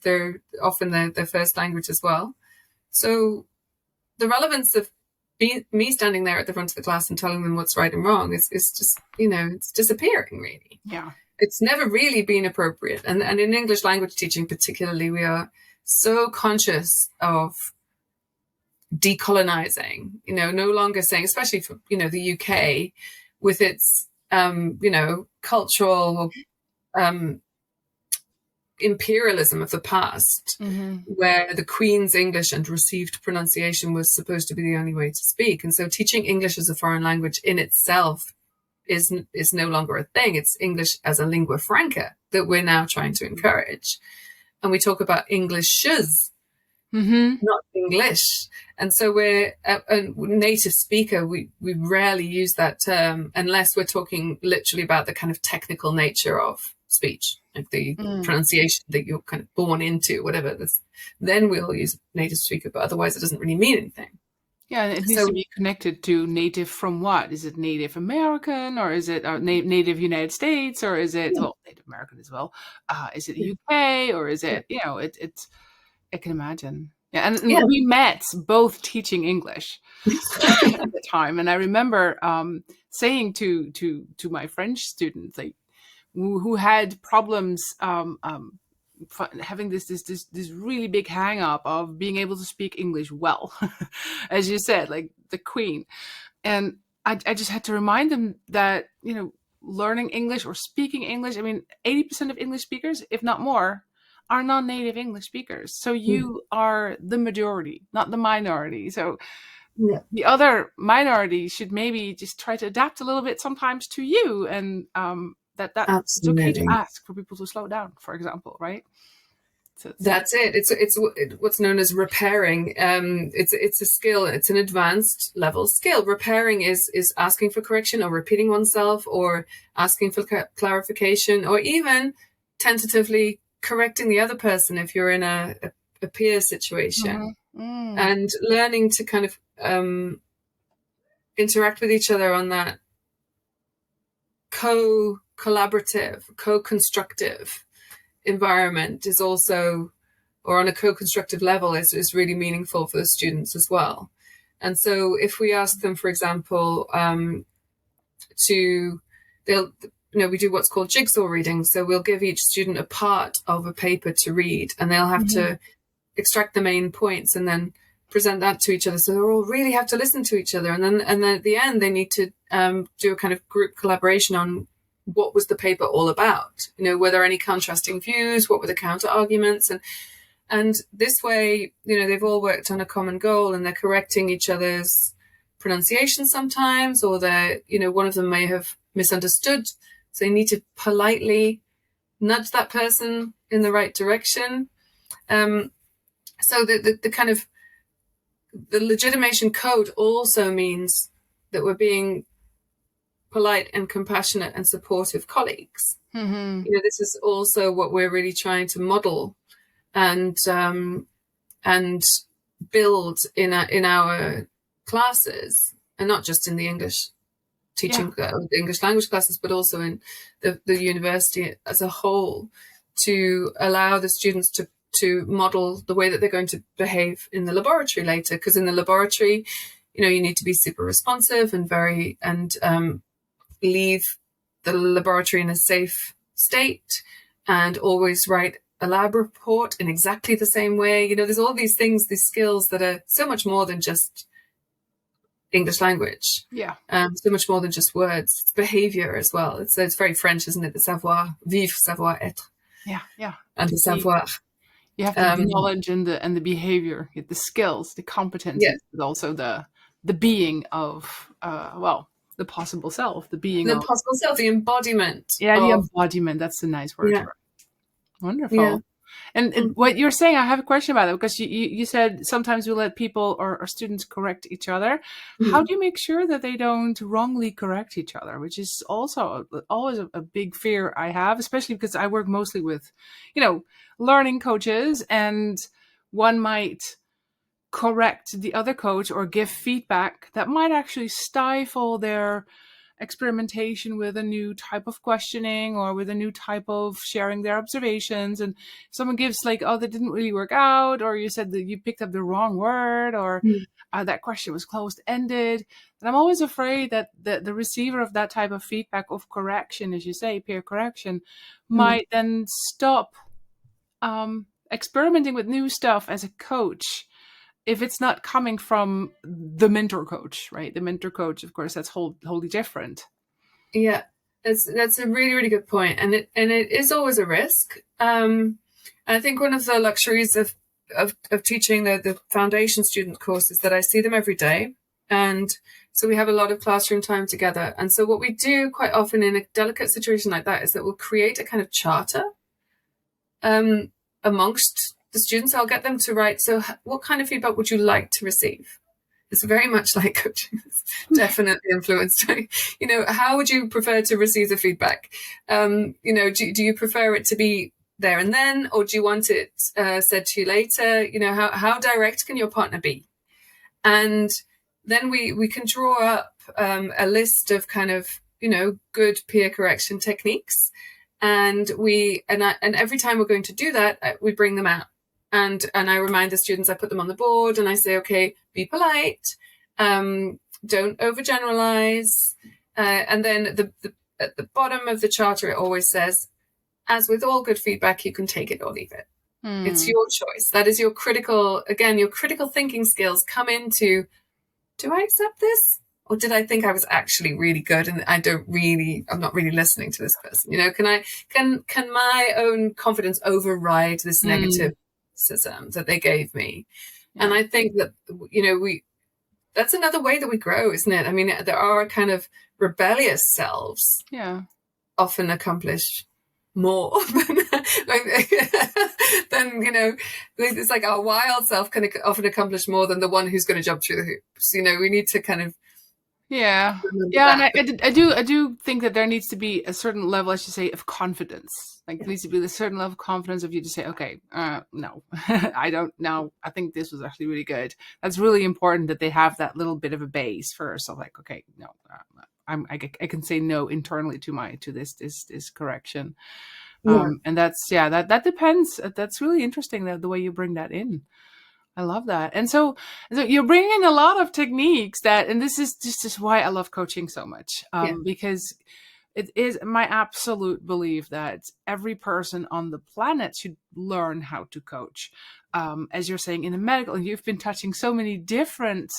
Speaker 2: They're often their first language as well. So the relevance of me standing there at the front of the class and telling them what's right and wrong is just, it's disappearing, really.
Speaker 1: Yeah.
Speaker 2: It's never really been appropriate. And in English language teaching particularly, we are so conscious of decolonizing, no longer saying, especially for, the UK with its, cultural imperialism of the past, where the Queen's English and received pronunciation was supposed to be the only way to speak. And so teaching English as a foreign language in itself is no longer a thing. It's English as a lingua franca that we're now trying to encourage. And we talk about Englishes, not English. And so we're a native speaker. We rarely use that term unless we're talking literally about the kind of technical nature of speech, like the pronunciation that you're kind of born into, whatever this. Then we'll use native speaker, but otherwise it doesn't really mean anything.
Speaker 1: Yeah, it needs to be connected to native from what? Is it Native American, or is it Native United States, or is it Native American as well? Is it UK, or is it it's I can imagine. Yeah, and we met both teaching English at the time, and I remember saying to my French students, like, who had problems having this really big hang up of being able to speak English well, as you said, like the Queen. And I just had to remind them that, learning English or speaking English, I mean, 80% of English speakers, if not more, are non-native English speakers. So you are the majority, not the minority. So the other minority should maybe just try to adapt a little bit sometimes to you, and that it's okay to ask for people to slow down, for example, right? So
Speaker 2: that's it. It's what's known as repairing. It's a skill. It's an advanced level skill. Repairing is asking for correction or repeating oneself or asking for clarification or even tentatively correcting the other person if you're in a peer situation, and learning to kind of interact with each other on that collaborative, co-constructive environment is also, or on a co-constructive level, is really meaningful for the students as well. And so if we ask them, for example, we do what's called jigsaw reading. So we'll give each student a part of a paper to read, and they'll have to extract the main points and then present that to each other. So they all really have to listen to each other. And then at the end, they need to do a kind of group collaboration on what was the paper all about? Were there any contrasting views? What were the counter arguments? And this way, they've all worked on a common goal, and they're correcting each other's pronunciation sometimes, or they're, one of them may have misunderstood. So you need to politely nudge that person in the right direction. So the kind of the legitimation code also means that we're being polite and compassionate and supportive colleagues. This is also what we're really trying to model and build in our classes, and not just in the English teaching, the English language classes, but also in the university as a whole, to allow the students to model the way that they're going to behave in the laboratory later. Because in the laboratory, you need to be super responsive and leave the laboratory in a safe state, and always write a lab report in exactly the same way. There's all these things, these skills that are so much more than just English language. So much more than just words. It's behavior as well. It's very French, isn't it? The savoir vivre, savoir être. And the savoir.
Speaker 1: You have the knowledge and the behavior, the skills, the competencies, but also the being of the possible self, the
Speaker 2: possible self, the embodiment.
Speaker 1: The embodiment. That's a nice word. Wonderful. Yeah. And what you're saying, I have a question about it, because you said sometimes we let people or students correct each other. How do you make sure that they don't wrongly correct each other, which is also always a big fear I have, especially because I work mostly with, learning coaches, and one might correct the other coach or give feedback that might actually stifle their experimentation with a new type of questioning or with a new type of sharing their observations. And someone gives like, oh, that didn't really work out, or you said that you picked up the wrong word, or that question was closed-ended. And I'm always afraid that the receiver of that type of feedback, of correction, as you say, peer correction, might then stop experimenting with new stuff as a coach, if it's not coming from the mentor coach, right? The mentor coach, of course, that's wholly different.
Speaker 2: Yeah, that's a really, really good point. And it is always a risk. I think one of the luxuries of teaching the foundation student course is that I see them every day. And so we have a lot of classroom time together. And so what we do quite often in a delicate situation like that is that we'll create a kind of charter amongst the students. I'll get them to write, so what kind of feedback would you like to receive? It's very much like coaching. It's definitely influenced. How would you prefer to receive the feedback? Do you prefer it to be there and then, or do you want it said to you later? How direct can your partner be? And then we can draw up a list of kind of, good peer correction techniques. And every time we're going to do that, we bring them out. And I remind the students, I put them on the board and I say, okay, be polite, don't overgeneralize. And then at the bottom of the charter, it always says, as with all good feedback, you can take it or leave it. It's your choice. That is your critical thinking skills come into, do I accept this? Or did I think I was actually really good and I'm not really listening to this person? Can my own confidence override this negative criticism that they gave me? And I think that, that's another way that we grow, isn't it? I mean, there are kind of rebellious selves often accomplish more than it's like our wild self can often accomplish more than the one who's going to jump through the hoops. We need to kind of
Speaker 1: and I do think that there needs to be a certain level, I should say, of confidence. Like there needs to be a certain level of confidence of you to say, okay, no, I don't know. I think this was actually really good. That's really important, that they have that little bit of a base first. So like, okay, no, I can say no internally to this correction. And that's that depends. That's really interesting, the way you bring that in. I love that. And so you're bringing a lot of techniques and this is why I love coaching so much, because it is my absolute belief that every person on the planet should learn how to coach. As you're saying, in the medical, and you've been touching so many different,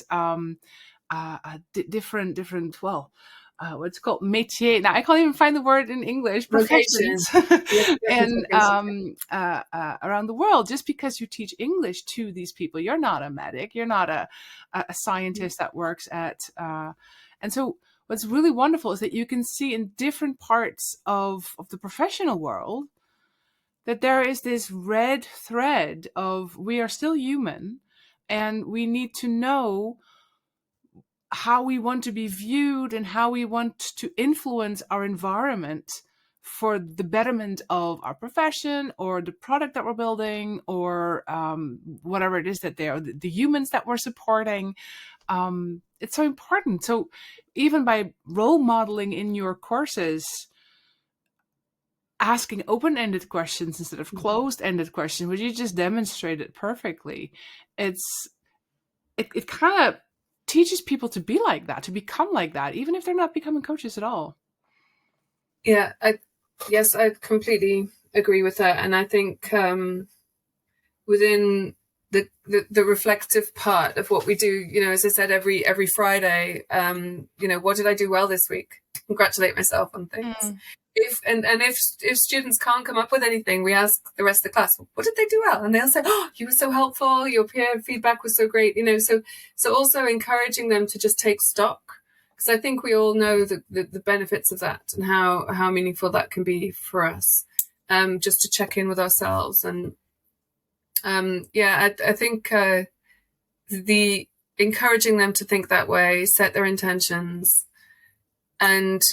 Speaker 1: what's called métier. Now I can't even find the word in English. Professions, and around the world. Just because you teach English to these people, you're not a medic. You're not a scientist that works at. And so, what's really wonderful is that you can see in different parts of the professional world that there is this red thread of we are still human. and we need to know how we want to be viewed and how we want to influence our environment for the betterment of our profession or the product that we're building, or whatever it is that they are, the humans that we're supporting. It's so important. So even by role modeling in your courses, asking open-ended questions instead of closed-ended questions, which you just demonstrated perfectly, it kind of teaches people to be like that, to become like that, even if they're not becoming coaches at all.
Speaker 2: Yeah, yes, I completely agree with that. And I think within the reflective part of what we do, as I said, every Friday, what did I do well this week? Congratulate myself on things. If students can't come up with anything, we ask the rest of the class, what did they do well? And they'll say, oh, you were so helpful, your peer feedback was so great. So also encouraging them to just take stock, because I think we all know the benefits of that and how meaningful that can be for us, just to check in with ourselves. And I think the encouraging them to think that way, set their intentions. And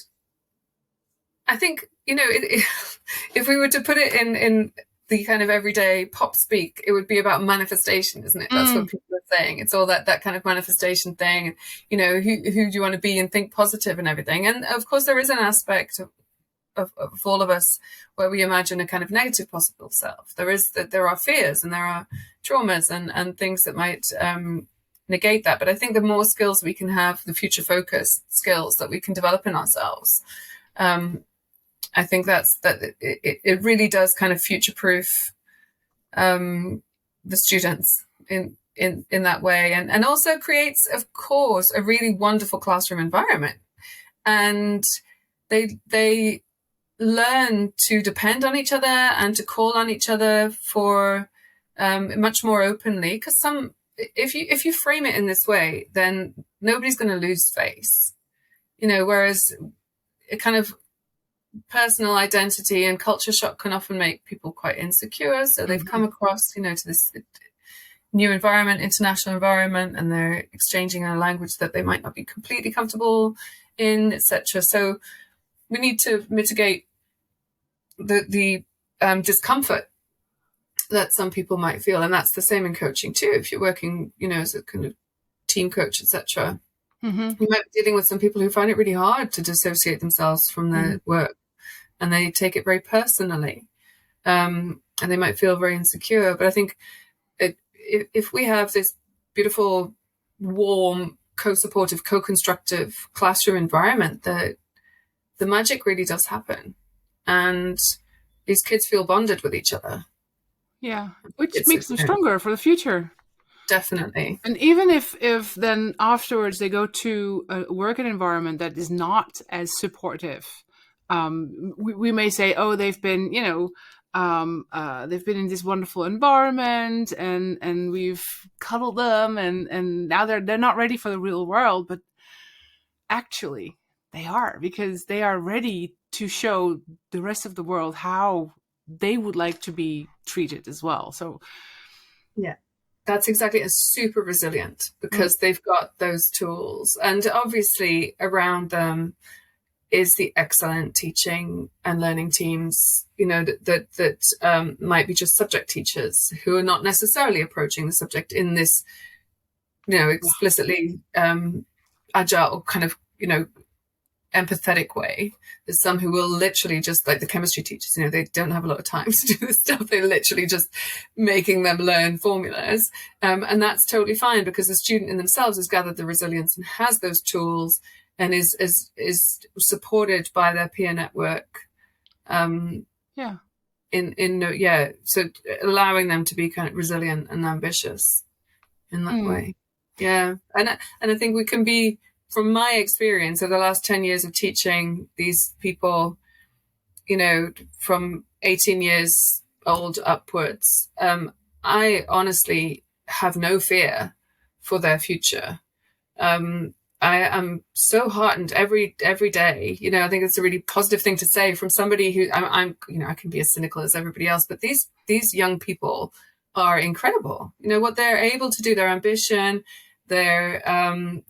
Speaker 2: I think, if we were to put it in the kind of everyday pop speak, it would be about manifestation, isn't it? That's what people are saying. It's all that kind of manifestation thing, who do you want to be and think positive and everything. And of course, there is an aspect of all of us where we imagine a kind of negative possible self. There are fears and there are traumas and things that might negate that. But I think the more skills we can have, the future focused skills that we can develop in ourselves, I think that it really does kind of future proof the students in that way, and also creates, of course, a really wonderful classroom environment. And they learn to depend on each other and to call on each other for much more openly, because if you frame it in this way, then nobody's going to lose face, whereas it kind of personal identity and culture shock can often make people quite insecure. So they've come across, to this new environment, international environment, and they're exchanging a language that they might not be completely comfortable in, etc. So we need to mitigate the discomfort that some people might feel, and that's the same in coaching too. If you're working, as a kind of team coach, etc., you might be dealing with some people who find it really hard to dissociate themselves from their work, and they take it very personally, and they might feel very insecure. But I think if we have this beautiful, warm, co-supportive, co-constructive classroom environment, that the magic really does happen, and these kids feel bonded with each other.
Speaker 1: Yeah, which makes them stronger for the future.
Speaker 2: Definitely.
Speaker 1: And even if then afterwards they go to a working environment that is not as supportive, we may say, oh, they've been, they've been in this wonderful environment, and we've cuddled them, and now they're not ready for the real world. But actually, they are, because they are ready to show the rest of the world how they would like to be treated as well. So
Speaker 2: yeah, that's exactly, a super resilient, because they've got those tools, and obviously around them is the excellent teaching and learning teams, that might be just subject teachers who are not necessarily approaching the subject in this, explicitly agile kind of, empathetic way. There's some who will literally just, like the chemistry teachers, they don't have a lot of time to do this stuff. They're literally just making them learn formulas. And that's totally fine, because the student in themselves has gathered the resilience and has those tools, and is supported by their peer network. So allowing them to be kind of resilient and ambitious in that way. Yeah. And I think we can be, from my experience of the last 10 years of teaching these people, from 18 years old upwards, I honestly have no fear for their future. I am so heartened every day. I think it's a really positive thing to say from somebody who I can be as cynical as everybody else, but these young people are incredible. You know, what they're able to do, their ambition, their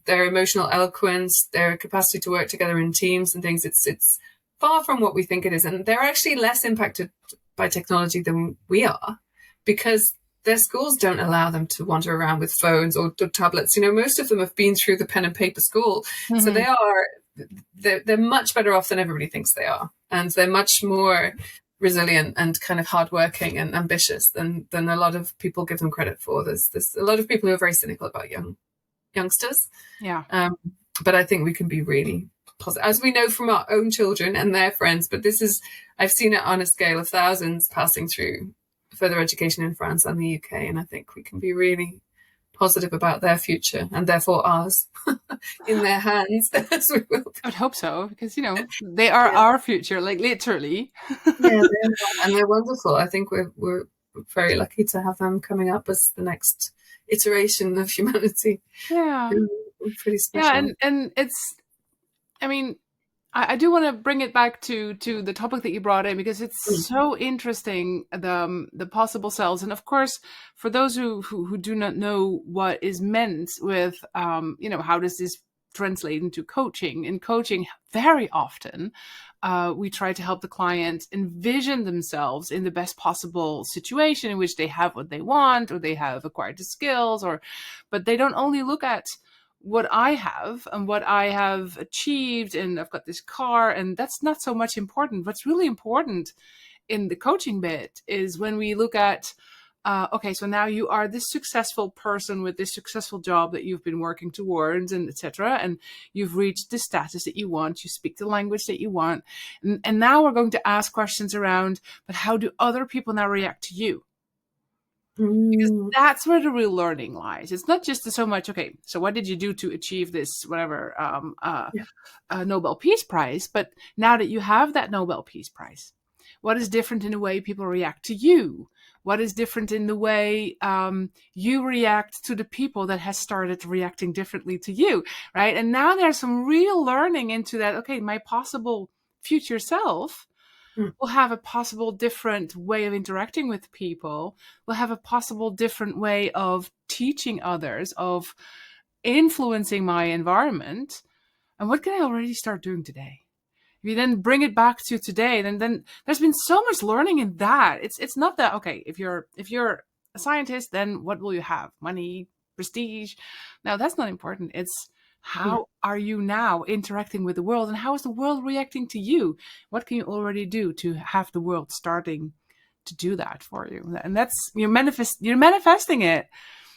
Speaker 2: emotional eloquence, their capacity to work together in teams and things. It's far from what we think it is. And they're actually less impacted by technology than we are, because their schools don't allow them to wander around with phones or tablets. You know, most of them have been through the pen and paper school. So they're much better off than everybody thinks they are. And they're much more resilient and kind of hardworking and ambitious than a lot of people give them credit for. There's a lot of people who are very cynical about youngsters.
Speaker 1: Yeah.
Speaker 2: But I think we can be really positive, as we know from our own children and their friends. But I've seen it on a scale of thousands passing through further education in France and the UK. And I think we can be really positive about their future, and therefore ours, in their hands, as we will.
Speaker 1: I would hope so, because, you know, they are our future, like literally.
Speaker 2: Yeah, and they're wonderful. I think we're very lucky to have them coming up as the next iteration of humanity.
Speaker 1: Yeah.
Speaker 2: Pretty special.
Speaker 1: Yeah, and it's, I mean, I do want to bring it back to the topic that you brought in, because it's so interesting, the possible selves. And of course, for those who do not know what is meant with, you know, how does this translate into coaching? In coaching, very often, we try to help the client envision themselves in the best possible situation in which they have what they want, or they have acquired the skills, but they don't only look at what I have and what I have achieved, and I've got this car, and that's not so much important. What's really important in the coaching bit is when we look at, okay, so now you are this successful person with this successful job that you've been working towards, and etc. And you've reached the status that you want. You speak the language that you want. And now we're going to ask questions around, but how do other people now react to you? Because that's where the real learning lies. It's not just so much, okay, so what did you do to achieve this, whatever, Nobel Peace Prize? But now that you have that Nobel Peace Prize, what is different in the way people react to you? What is different in the way you react to the people that has started reacting differently to you, right? And now there's some real learning into that. Okay, my possible future self will have a possible different way of interacting with people, will have a possible different way of teaching others, of influencing my environment. And what can I already start doing today? If you then bring it back to today, then there's been so much learning in that. It's not that, okay, if you're a scientist, then what will you have? Money, prestige? Now that's not important. It's how are you now interacting with the world, and how is the world reacting to you? What can you already do to have the world starting to do that for you? And that's, you're manifesting it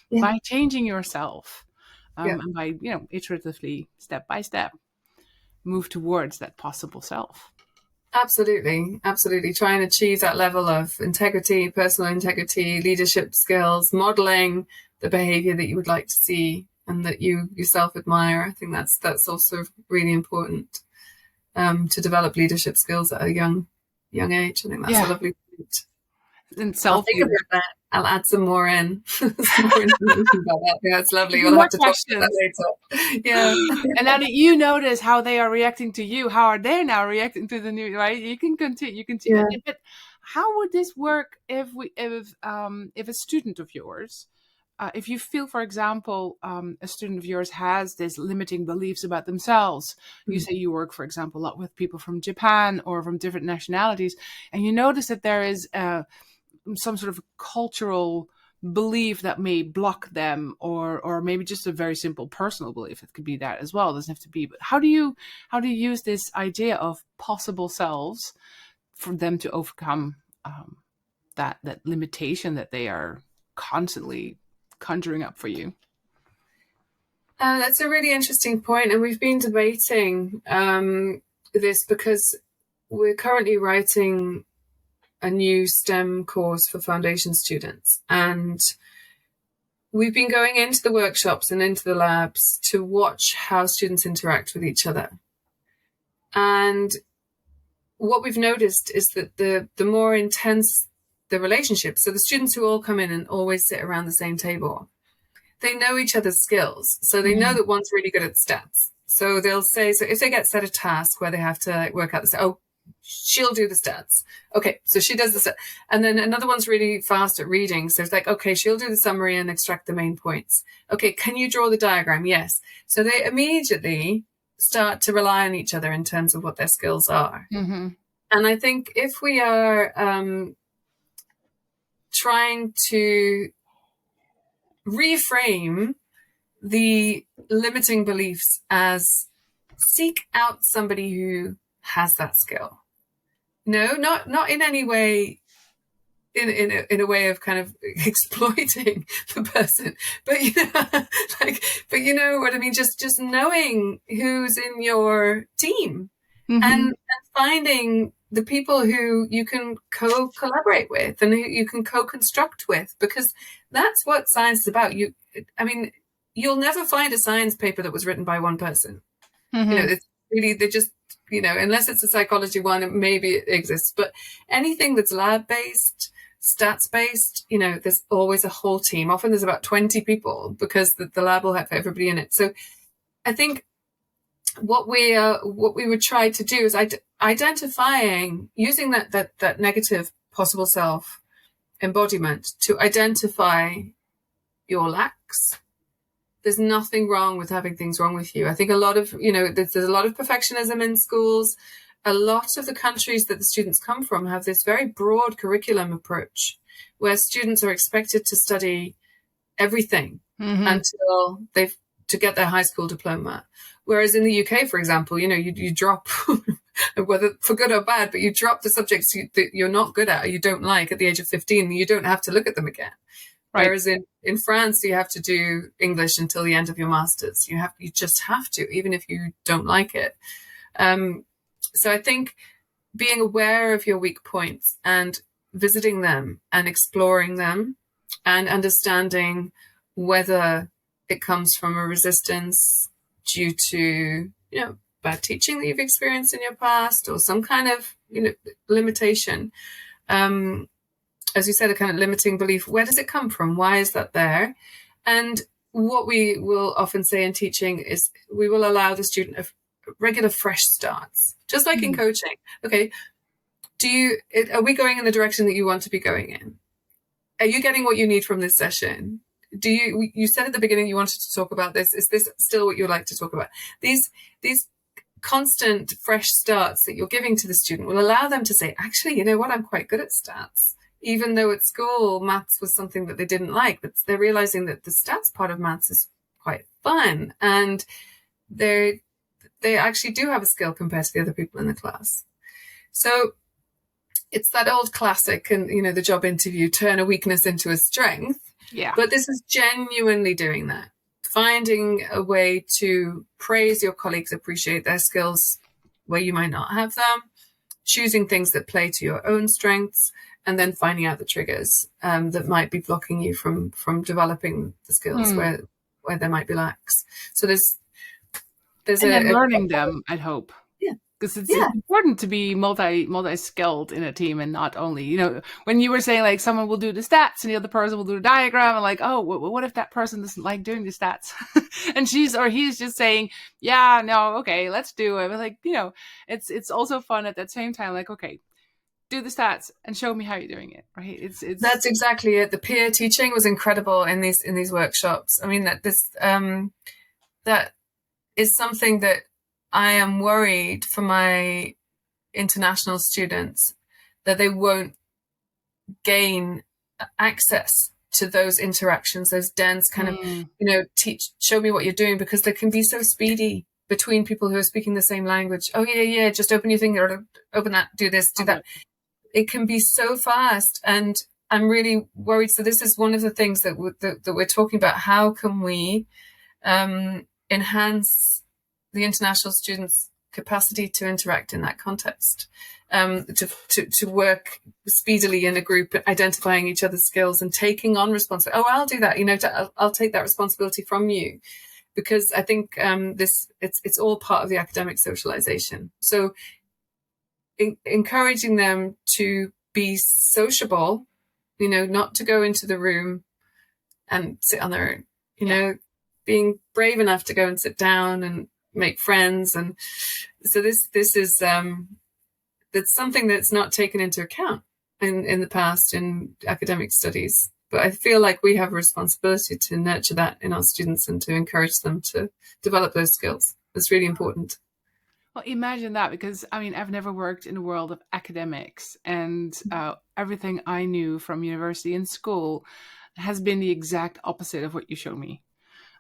Speaker 1: by changing yourself, and by, you know, iteratively, step by step, move towards that possible self.
Speaker 2: Absolutely. Try and achieve that level of integrity, personal integrity, leadership skills, modeling the behavior that you would like to see and that you yourself admire. I think that's also really important, to develop leadership skills at a young age. I think that's a lovely point.
Speaker 1: And
Speaker 2: I'll think about that. I'll add some more in. Some more information about that. Yeah, that's lovely. We'll have to talk about that later. Yeah.
Speaker 1: And now that you notice how they are reacting to you, how are they now reacting to the new, right? You can continue. Yeah. But how would this work if a student of yours, if you feel, for example, a student of yours has this limiting beliefs about themselves, you say you work, for example, a lot with people from Japan or from different nationalities, and you notice that there is some sort of cultural belief that may block them, or maybe just a very simple personal belief. It could be that as well. It doesn't have to be. But how do you use this idea of possible selves for them to overcome that limitation that they are constantly conjuring up for you?
Speaker 2: That's a really interesting point, and we've been debating this because we're currently writing a new STEM course for foundation students, and we've been going into the workshops and into the labs to watch how students interact with each other. And what we've noticed is that the more intense the relationship, so the students who all come in and always sit around the same table, they know each other's skills. So they know that one's really good at stats. So they'll say, so if they get set a task where they have to work out this, she'll do the stats. Okay, so she does the stats. And then another one's really fast at reading. So it's like, okay, she'll do the summary and extract the main points. Okay, can you draw the diagram? Yes. So they immediately start to rely on each other in terms of what their skills are.
Speaker 1: Mm-hmm.
Speaker 2: And I think if we are trying to reframe the limiting beliefs as seek out somebody who has that skill. No, not in any way in a way of kind of exploiting the person, but but you know what I mean. Just knowing who's in your team,
Speaker 1: Mm-hmm.
Speaker 2: and finding the people who you can collaborate with and who you can co-construct with, because that's what science is about. You'll never find a science paper that was written by one person.
Speaker 1: Mm-hmm.
Speaker 2: It's really, they just, unless it's a psychology one, maybe it exists. But anything that's lab-based, stats-based, there's always a whole team. Often there's about 20 people because the lab will have everybody in it. So I think what we would try to do is identifying, using that negative possible self embodiment to identify your lacks. There's nothing wrong with having things wrong with you. I think a lot of, there's a lot of perfectionism in schools. A lot of the countries that the students come from have this very broad curriculum approach where students are expected to study everything until to get their high school diploma. Whereas in the UK, for example, you drop, whether for good or bad, but you drop the subjects that you're not good at or you don't like at the age of 15, and you don't have to look at them again. Right. Whereas in France, you have to do English until the end of your master's. You just have to, even if you don't like it. So I think being aware of your weak points and visiting them and exploring them and understanding whether it comes from a resistance due to, bad teaching that you've experienced in your past or some kind of, limitation. As you said, a kind of limiting belief. Where does it come from? Why is that there? And what we will often say in teaching is we will allow the student regular fresh starts, just like in coaching. Okay, are we going in the direction that you want to be going in? Are you getting what you need from this session? You said at the beginning you wanted to talk about this. Is this still what you'd like to talk about? These constant fresh starts that you're giving to the student will allow them to say, actually, you know what, I'm quite good at stats. Even though at school maths was something that they didn't like, but they're realizing that the stats part of maths is quite fun, and they actually do have a skill compared to the other people in the class. So it's that old classic, and the job interview, turn a weakness into a strength.
Speaker 1: Yeah.
Speaker 2: But this is genuinely doing that, finding a way to praise your colleagues, appreciate their skills where you might not have them, choosing things that play to your own strengths, and then finding out the triggers that might be blocking you from developing the skills where there might be lacks. So there's
Speaker 1: learning them, I'd hope.
Speaker 2: Yeah.
Speaker 1: Because it's important to be multi-skilled in a team, and not only, when you were saying like someone will do the stats and the other person will do the diagram, and like, oh, what if that person doesn't like doing the stats? And he's just saying, yeah, no, okay, let's do it. But like, it's also fun at that same time. Like, okay, do the stats and show me how you're doing it. Right? It's
Speaker 2: that's exactly it. The peer teaching was incredible in these workshops. I mean, that is something that I am worried for my international students, that they won't gain access to those interactions, those dense kind of, show me what you're doing, because they can be so speedy between people who are speaking the same language. Oh, yeah, just open your thing, or open that, do this, do that. It can be so fast, and I'm really worried. So this is one of the things that we're talking about. How can we enhance the international students' capacity to interact in that context, to work speedily in a group, identifying each other's skills and taking on responsibility. Oh, I'll do that. I'll take that responsibility from you, because I think it's all part of the academic socialization. So encouraging them to be sociable, not to go into the room and sit on their own, being brave enough to go and sit down and make friends. And so this is that's something that's not taken into account in the past in academic studies. But I feel like we have a responsibility to nurture that in our students and to encourage them to develop those skills. It's really important.
Speaker 1: Well, imagine that, because I mean, I've never worked in the world of academics, and everything I knew from university and school has been the exact opposite of what you showed me.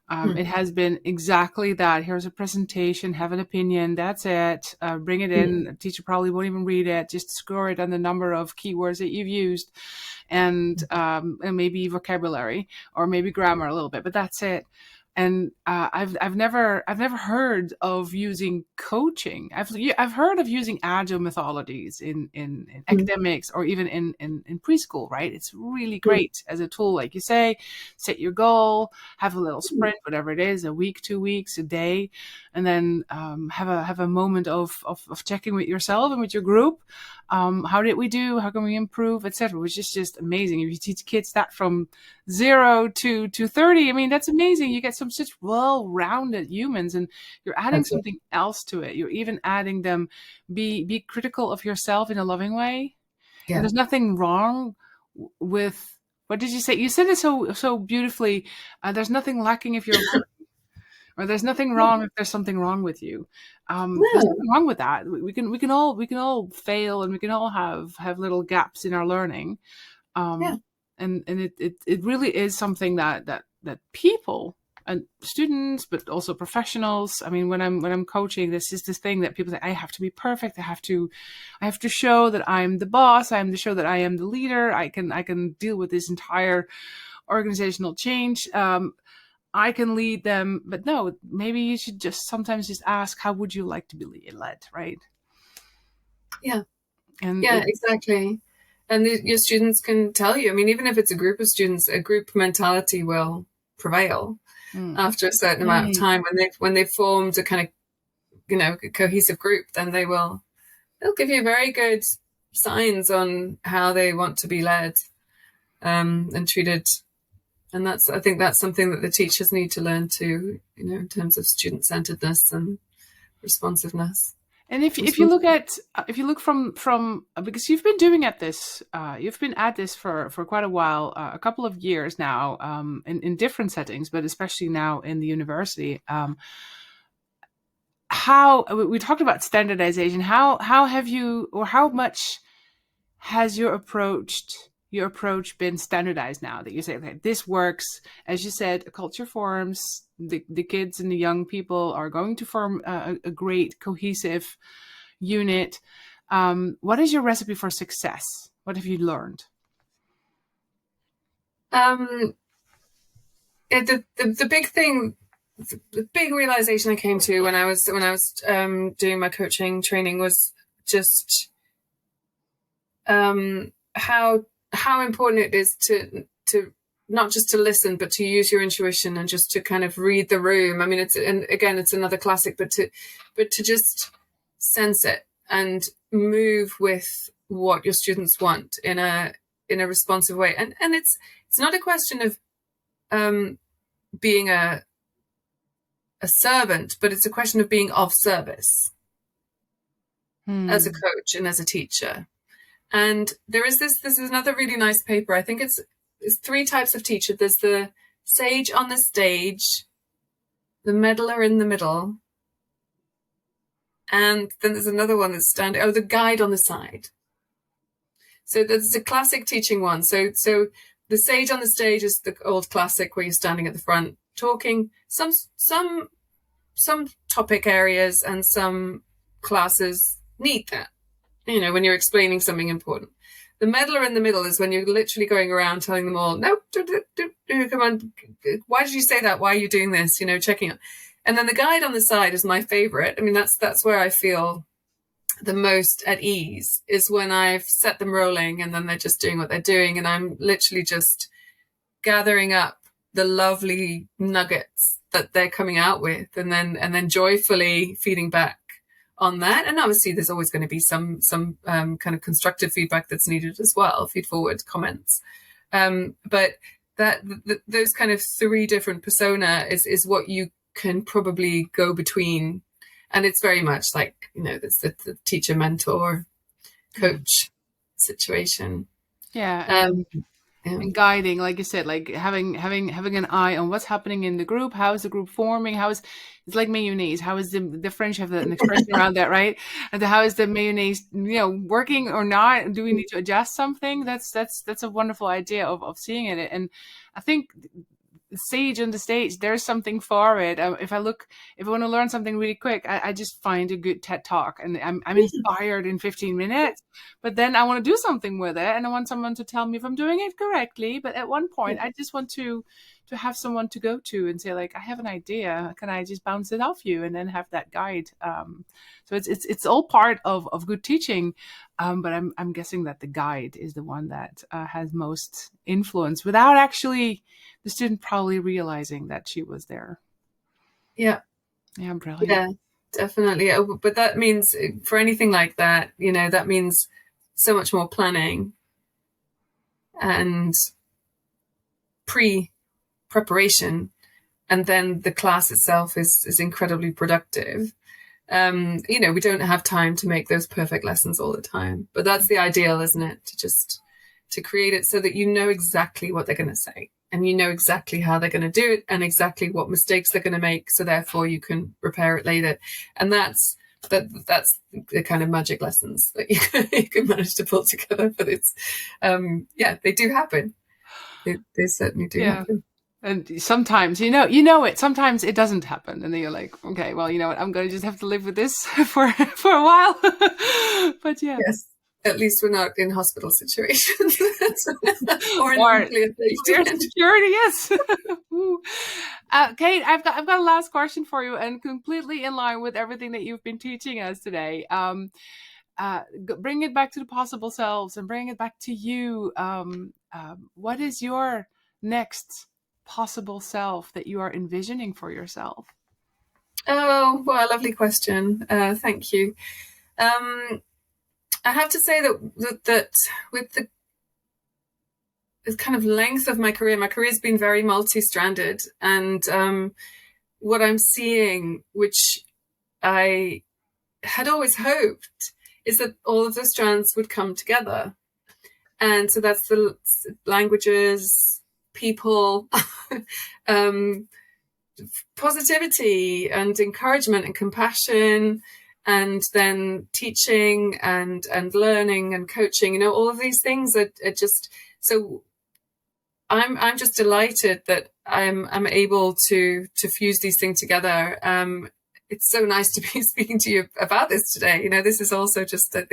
Speaker 1: It has been exactly that. Here's a presentation, have an opinion, that's it. Bring it in. The teacher probably won't even read it. Just score it on the number of keywords that you've used, and maybe vocabulary or maybe grammar a little bit, but that's it. And I've never heard of using coaching. I've heard of using agile methodologies in academics or even in preschool. Right, it's really great as a tool, like you say. Set your goal, have a little sprint, whatever it is, a week, 2 weeks, a day, and then have a moment of checking with yourself and with your group. How did we do? How can we improve, etc. Which is just amazing. If you teach kids that from 0 to 30, I mean, that's amazing. You get some such well-rounded humans, and you're adding something else to it. You're even adding them be critical of yourself in a loving way.
Speaker 2: Yeah.
Speaker 1: And there's nothing wrong with, what did you say? You said it so beautifully. There's nothing lacking if you're or there's nothing wrong if there's something wrong with you. There's nothing wrong with that. We can all fail, and we can all have little gaps in our learning. And it really is something that people and students, but also professionals. I mean, when I'm coaching, this is this thing that people say, I have to be perfect. I have to show that I'm the boss. I am to show that I am the leader. I can deal with this entire organizational change. I can lead them, but no, maybe you should sometimes just ask, how would you like to be led, right?
Speaker 2: Yeah.
Speaker 1: And
Speaker 2: exactly. And your students can tell you. I mean, even if it's a group of students, a group mentality will prevail after a certain amount of time. When they've formed a kind of, cohesive group, then they'll give you very good signs on how they want to be led and treated. And I think that's something that the teachers need to learn too, in terms of student-centeredness and responsiveness.
Speaker 1: And if you look from because you've been doing you've been at this for quite a while, a couple of years now, in different settings, but especially now in the university. How we talked about standardization. How have you, or how much has your approach been standardized now, that you say, okay, this works? As you said, a culture forms. The kids and the young people are going to form a great cohesive unit. What is your recipe for success? What have you learned?
Speaker 2: The big thing, the big realization I came to when I was doing my coaching training was just how important it is to not just to listen, but to use your intuition and just to kind of read the room. I mean, it's another classic, but to just sense it and move with what your students want in a responsive way. And it's not a question of being a servant, but it's a question of being of service as a coach and as a teacher. And this is another really nice paper. I think it's 3 types of teacher. There's the sage on the stage, the meddler in the middle, and then there's another one that's the guide on the side. So that's a classic teaching one. So the sage on the stage is the old classic where you're standing at the front talking some topic areas, and some classes need that, when you're explaining something important. The meddler in the middle is when you're literally going around telling them all, no, come on, why did you say that? Why are you doing this? Checking it. And then the guide on the side is my favorite. I mean, that's where I feel the most at ease, is when I've set them rolling and then they're just doing what they're doing. And I'm literally just gathering up the lovely nuggets that they're coming out with, and then joyfully feeding back on that. And obviously there's always going to be some kind of constructive feedback that's needed as well, feed forward comments. But those kind of 3 different persona is what you can probably go between. And it's very much like, it's the teacher mentor coach situation.
Speaker 1: Yeah,
Speaker 2: Um, yeah.
Speaker 1: and guiding, like you said, like having an eye on what's happening in the group. How is the group forming? How is it's like mayonnaise? How is the French have an expression around that, right? And how is the mayonnaise, working or not? Do we need to adjust something? That's a wonderful idea of seeing it. And I think sage on the stage, there's something for it. If I want to learn something really quick, I just find a good TED talk, and I'm inspired in 15 minutes. But then I want to do something with it, and I want someone to tell me if I'm doing it correctly. But at one point, I just want to have someone to go to and say, like, I have an idea. Can I just bounce it off you, and then have that guide? So it's all part of good teaching. But I'm guessing that the guide is the one that has most influence without actually the student probably realizing that she was there.
Speaker 2: Yeah.
Speaker 1: Yeah, brilliant.
Speaker 2: Yeah, definitely. But that means for anything like that, that means so much more planning and preparation. And then the class itself is incredibly productive. We don't have time to make those perfect lessons all the time, but that's the ideal, isn't it? To create it so that you know exactly what they're going to say, and you know exactly how they're going to do it, and exactly what mistakes they're going to make, so therefore you can repair it later. And that's the kind of magic lessons that you can manage to pull together. But it's they do happen. They certainly do happen.
Speaker 1: And sometimes, it. Sometimes it doesn't happen, and then you're like, okay, well, you know what? I'm going to just have to live with this for a while. But yeah.
Speaker 2: Yes. At least we're not in hospital situations or in
Speaker 1: Or
Speaker 2: nuclear safety.
Speaker 1: security, yes. Kate, I've got a last question for you, and completely in line with everything that you've been teaching us today. Bring it back to the possible selves, and bring it back to you. What is your next possible self that you are envisioning for yourself?
Speaker 2: Oh, well, a lovely question. Thank you. I have to say that with the kind of length of my career's been very multi-stranded, and what I'm seeing, which I had always hoped, is that all of the strands would come together. And so that's the languages, people, positivity and encouragement and compassion, and then teaching and learning and coaching, all of these things are just, so I'm just delighted that I'm able to fuse these things together. It's so nice to be speaking to you about this today. This is also just the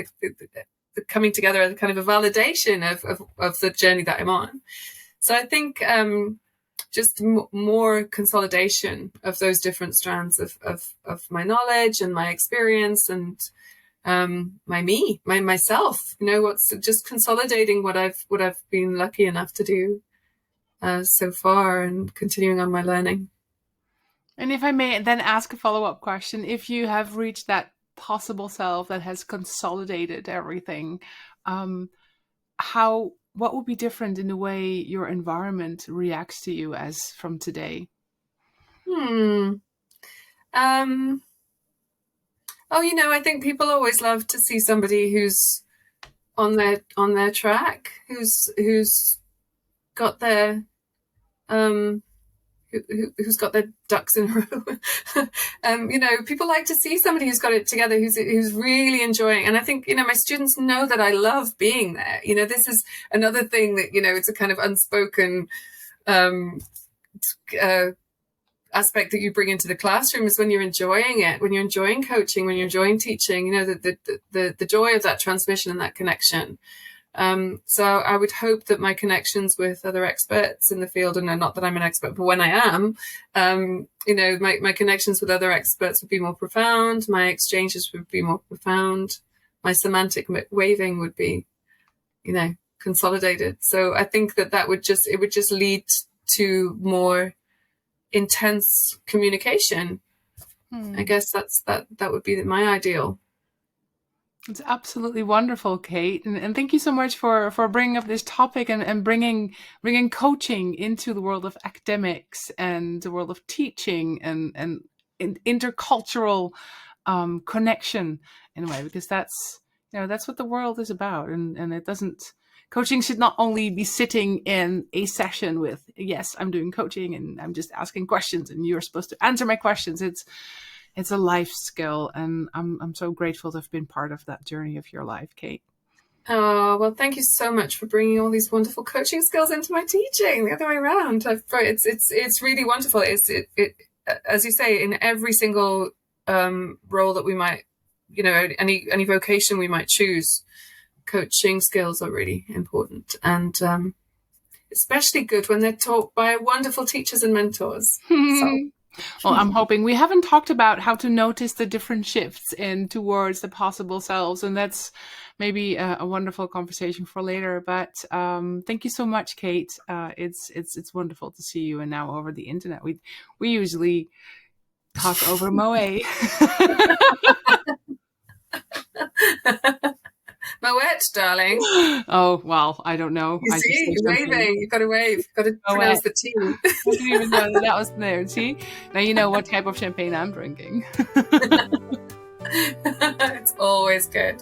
Speaker 2: coming together as kind of a validation of the journey that I'm on. So I think just more consolidation of those different strands of my knowledge and my experience and myself. What's just consolidating what I've been lucky enough to do so far, and continuing on my learning.
Speaker 1: And if I may then ask a follow-up question, if you have reached that possible self that has consolidated everything, what would be different in the way your environment reacts to you as from today?
Speaker 2: I think people always love to see somebody who's on their track, who's got their who's got their ducks in a row. People like to see somebody who's got it together, who's really enjoying. And I think, my students know that I love being there. This is another thing that, it's a kind of unspoken aspect that you bring into the classroom, is when you're enjoying it, when you're enjoying coaching, when you're enjoying teaching, the joy of that transmission and that connection. So I would hope that my connections with other experts in the field, and not that I'm an expert, but when I am, my connections with other experts would be more profound. My exchanges would be more profound. My semantic waving would be, consolidated. So I think that would just lead to more intense communication. I guess that would be my ideal.
Speaker 1: It's absolutely wonderful, Kate, and thank you so much for bringing up this topic and bringing coaching into the world of academics and the world of teaching and intercultural connection in a way, because that's That's what the world is about. And it doesn't, coaching should not only be sitting in a session with, yes, I'm doing coaching and I'm just asking questions and you're supposed to answer my questions. It's a life skill. And I'm so grateful to have been part of that journey of your life, Kate.
Speaker 2: Oh, well, thank you so much for bringing all these wonderful coaching skills into my teaching. The other way around. It's really wonderful. It as you say, in every single role that we might, any vocation we might choose, coaching skills are really important, and especially good when they're taught by wonderful teachers and mentors. So.
Speaker 1: Well, I'm hoping we haven't talked about how to notice the different shifts in towards the possible selves, and that's maybe a wonderful conversation for later. But thank you so much, Kate. It's wonderful to see you, and now over the internet, we usually talk over Moe.
Speaker 2: Moet, darling.
Speaker 1: Oh, well, I don't know.
Speaker 2: You see, you're waving. You've got to wave. You've got to pronounce the T.
Speaker 1: I didn't even know that was there. See? Now you know what type of champagne I'm drinking.
Speaker 2: It's always good.